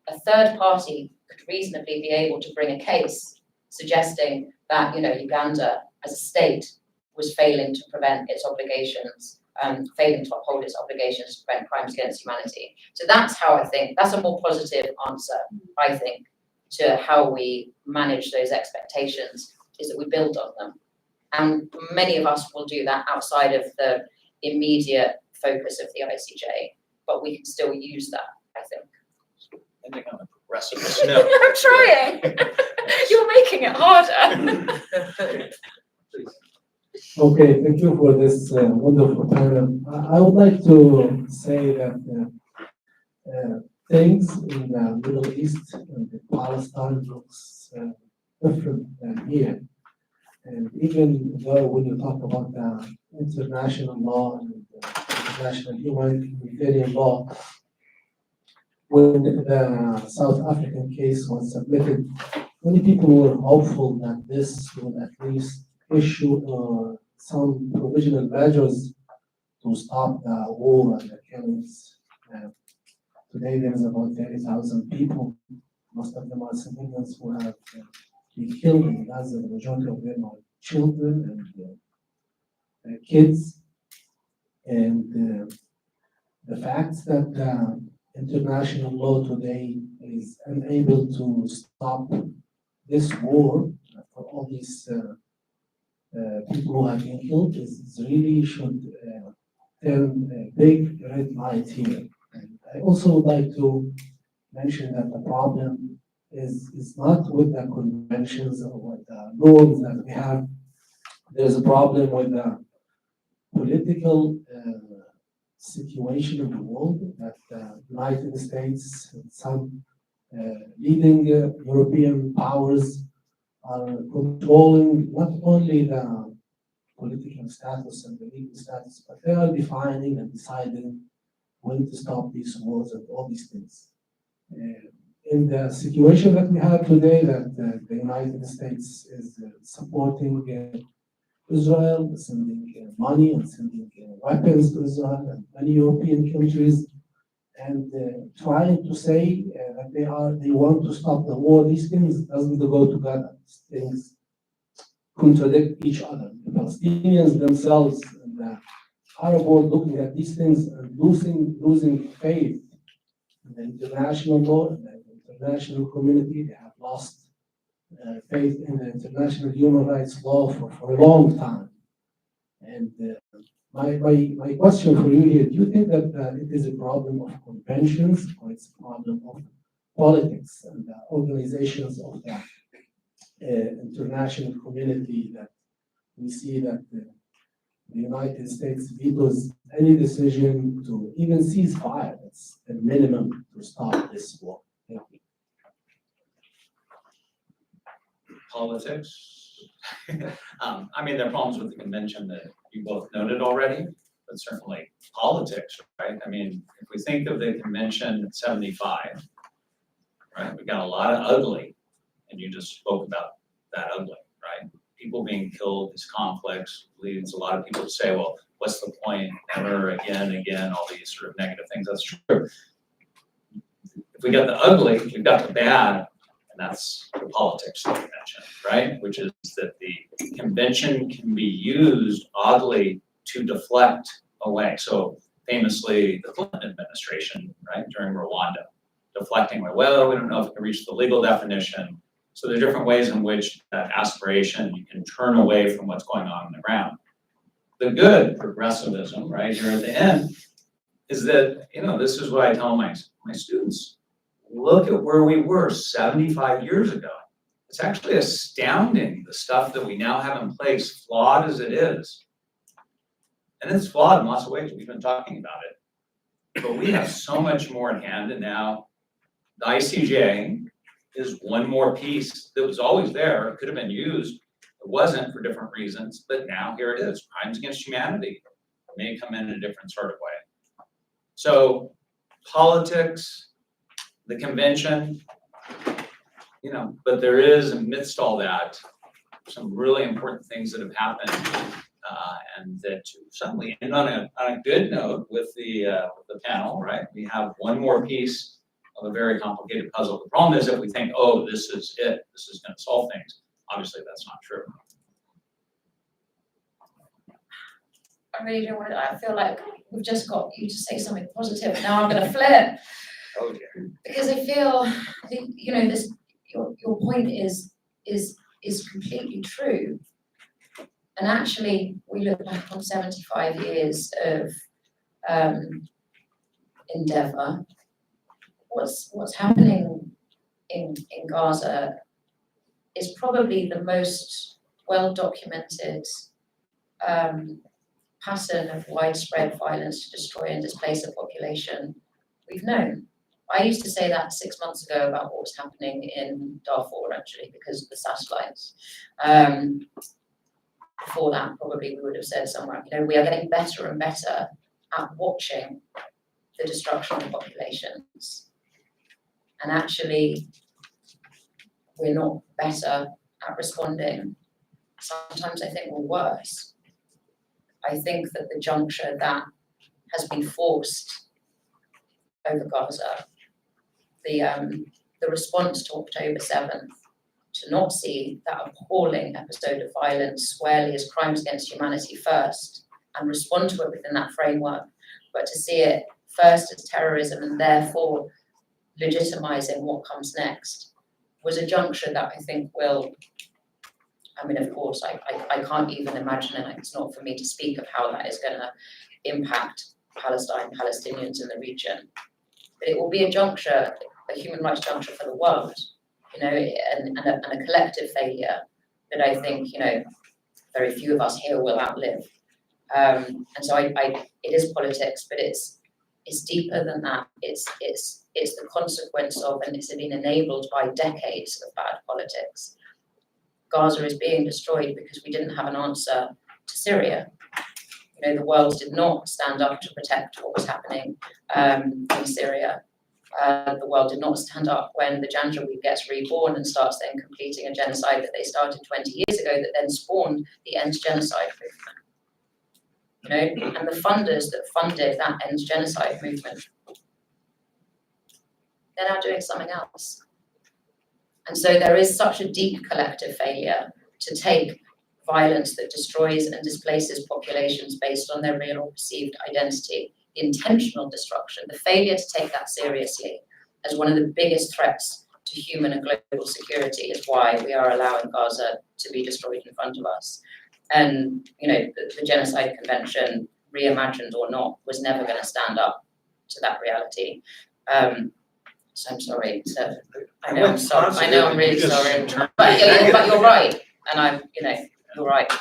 a third party could reasonably be able to bring a case suggesting that, you know, Uganda as a state was failing to prevent its obligations, failing to uphold its obligations to prevent crimes against humanity. So that's how I think, that's a more positive answer, I think, to how we manage those expectations, is that we build on them. And many of us will do that outside of the immediate focus of the ICJ, but we can still use that, I think. I think on a progressive note. I'm trying. You're making it harder. Okay, thank you for this wonderful panel. I would like to say that things in the Middle East and Palestine looks different than here. And even though when you talk about the international law and international humanitarian law, when the South African case was submitted, many people were hopeful that this would at least issue some provisional measures to stop the war and the killings. Today there is about 30,000 people, most of them are civilians who have been killed in Gaza. The majority of them are children and kids. And the fact that international law today is unable to stop this war for all these people who have been killed is really should turn a big red light here. And I also would like to mention that the problem is not with the conventions or with the laws that we have. There's a problem with the political situation in the world that the United States and some leading European powers are controlling not only the political status and the legal status, but they are defining and deciding when to stop these wars and all these things. In the situation that we have today, that the United States is supporting Israel, sending money and sending weapons to Israel and many European countries, and trying to say that they want to stop the war. These things doesn't go together. These things contradict each other. The Palestinians themselves and the Arab world looking at these things and losing faith in the international law and the international community. They have lost faith in the international human rights law for a long time. And my question for you here, do you think that it is a problem of conventions or it's a problem of politics and the organizations of the international community, that we see that the United States vetoes any decision to even cease fire? That's the minimum to stop this war. Thank you. Politics. I mean, there are problems with the convention that you both noted already, but certainly politics, right? I mean, if we think of the convention in 75, right, we got a lot of ugly, and you just spoke about that ugly, right? people being killed, these conflicts, leads a lot of people to say, well, what's the point? Never again, all these sort of negative things. That's true. If we got the ugly, we've got the bad, and that's the politics of the convention, right? Which is that the convention can be used oddly to deflect away. So famously, the Clinton administration, right, during Rwanda, deflecting away, well, we don't know if we can reach the legal definition. So there are different ways in which that aspiration, you can turn away from what's going on the ground. The good progressivism, right, here at the end, is that, this is what I tell my students. Look at where we were 75 years ago. It's actually astounding, the stuff that we now have in place, flawed as it is. And it's flawed in lots of ways, we've been talking about it. But we have so much more in hand, and now the ICJ is one more piece that was always there. It could have been used. It wasn't for different reasons, but now here it is. Crimes against humanity may come in a different sort of way. So politics, the convention, but there is, amidst all that, some really important things that have happened, and that suddenly end on a good note with the panel, right? We have one more piece of a very complicated puzzle. The problem is that we think, oh, this is it. This is going to solve things. Obviously, that's not true. I really don't want to, I feel like we've just got you to say something positive, and now I'm going to flip. Oh dear. Because I feel, this, your point is completely true. And actually, we look back on 75 years of endeavor. What's happening in Gaza is probably the most well-documented pattern of widespread violence to destroy and displace a population we've known. I used to say that 6 months ago about what was happening in Darfur, actually, because of the satellites. Before that, probably we would have said somewhere, we are getting better and better at watching the destruction of populations. And actually, we're not better at responding. Sometimes I think we're worse. I think that the juncture that has been forced over Gaza, the response to October 7th, to not see that appalling episode of violence squarely as crimes against humanity first and respond to it within that framework, but to see it first as terrorism and therefore legitimizing what comes next, was a juncture that I think will, of course, I can't even imagine, and it's not for me to speak of how that is going to impact Palestine, Palestinians in the region. But it will be a juncture, a human rights juncture for the world, and a collective failure that I think, very few of us here will outlive. And so it is politics, but it's deeper than that. It's the consequence of, and it's been enabled by decades of bad politics. Gaza is being destroyed because we didn't have an answer to Syria. The world did not stand up to protect what was happening in Syria. The world did not stand up when the Janjaweed gets reborn and starts then completing a genocide that they started 20 years ago that then spawned the Ends Genocide movement. And the funders that funded that Ends Genocide movement, they're now doing something else. And so there is such a deep collective failure to take violence that destroys and displaces populations based on their real or perceived identity, the intentional destruction, the failure to take that seriously as one of the biggest threats to human and global security is why we are allowing Gaza to be destroyed in front of us. And, the Genocide Convention, reimagined or not, was never going to stand up to that reality. So I'm sorry. I know I'm sorry. I know I'm really sorry. But you're right. And you're right.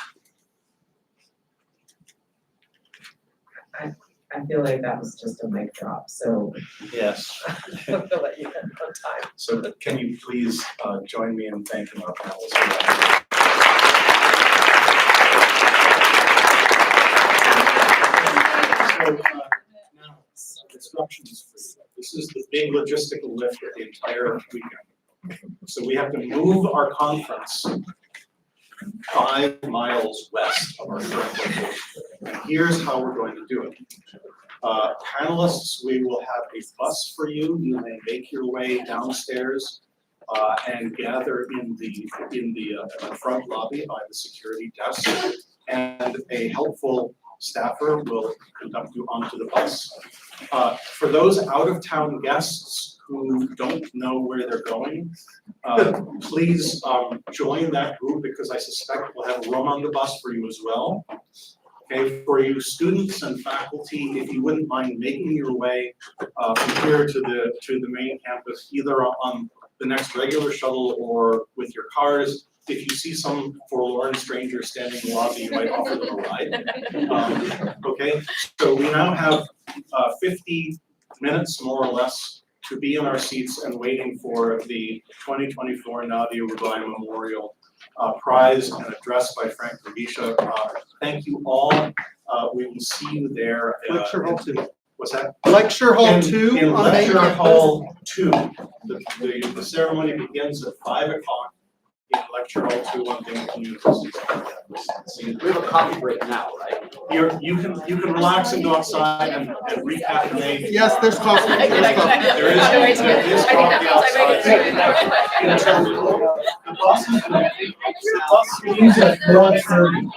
I feel like that was just a mic drop, so Yes. I'm gonna let you end on time. So can you please join me in thanking our panelists? Now, instructions for you. This is the big logistical lift of the entire weekend. So we have to move our conference 5 miles west of our current location. And here's how we're going to do it. Panelists, we will have a bus for you. You may make your way downstairs and gather in the front lobby by the security desk. And a helpful staffer will conduct you onto the bus. For those out-of-town guests who don't know where they're going, please join that group because I suspect we'll have room on the bus for you as well. Okay, for you students and faculty, if you wouldn't mind making your way from here to the main campus, either on the next regular shuttle or with your cars. If you see some forlorn stranger standing in the lobby, you might offer them a ride. Okay, so we now have 50 minutes more or less to be in our seats and waiting for the 2024 Nadia Rubaii Memorial Prize and address by Frank Mugisha. Thank you all. We will see you there. Lecture hall 2. What's that? Lecture hall 2 In on Main lecture Campus. hall 2. The ceremony begins at 5 o'clock in lecture hall 2 on Binghamton University. We have a coffee break now, right? You can relax and go outside and recaffeinate. Yes, there's coffee. There's coffee. There is coffee outside. The bus Leaves at 12:30.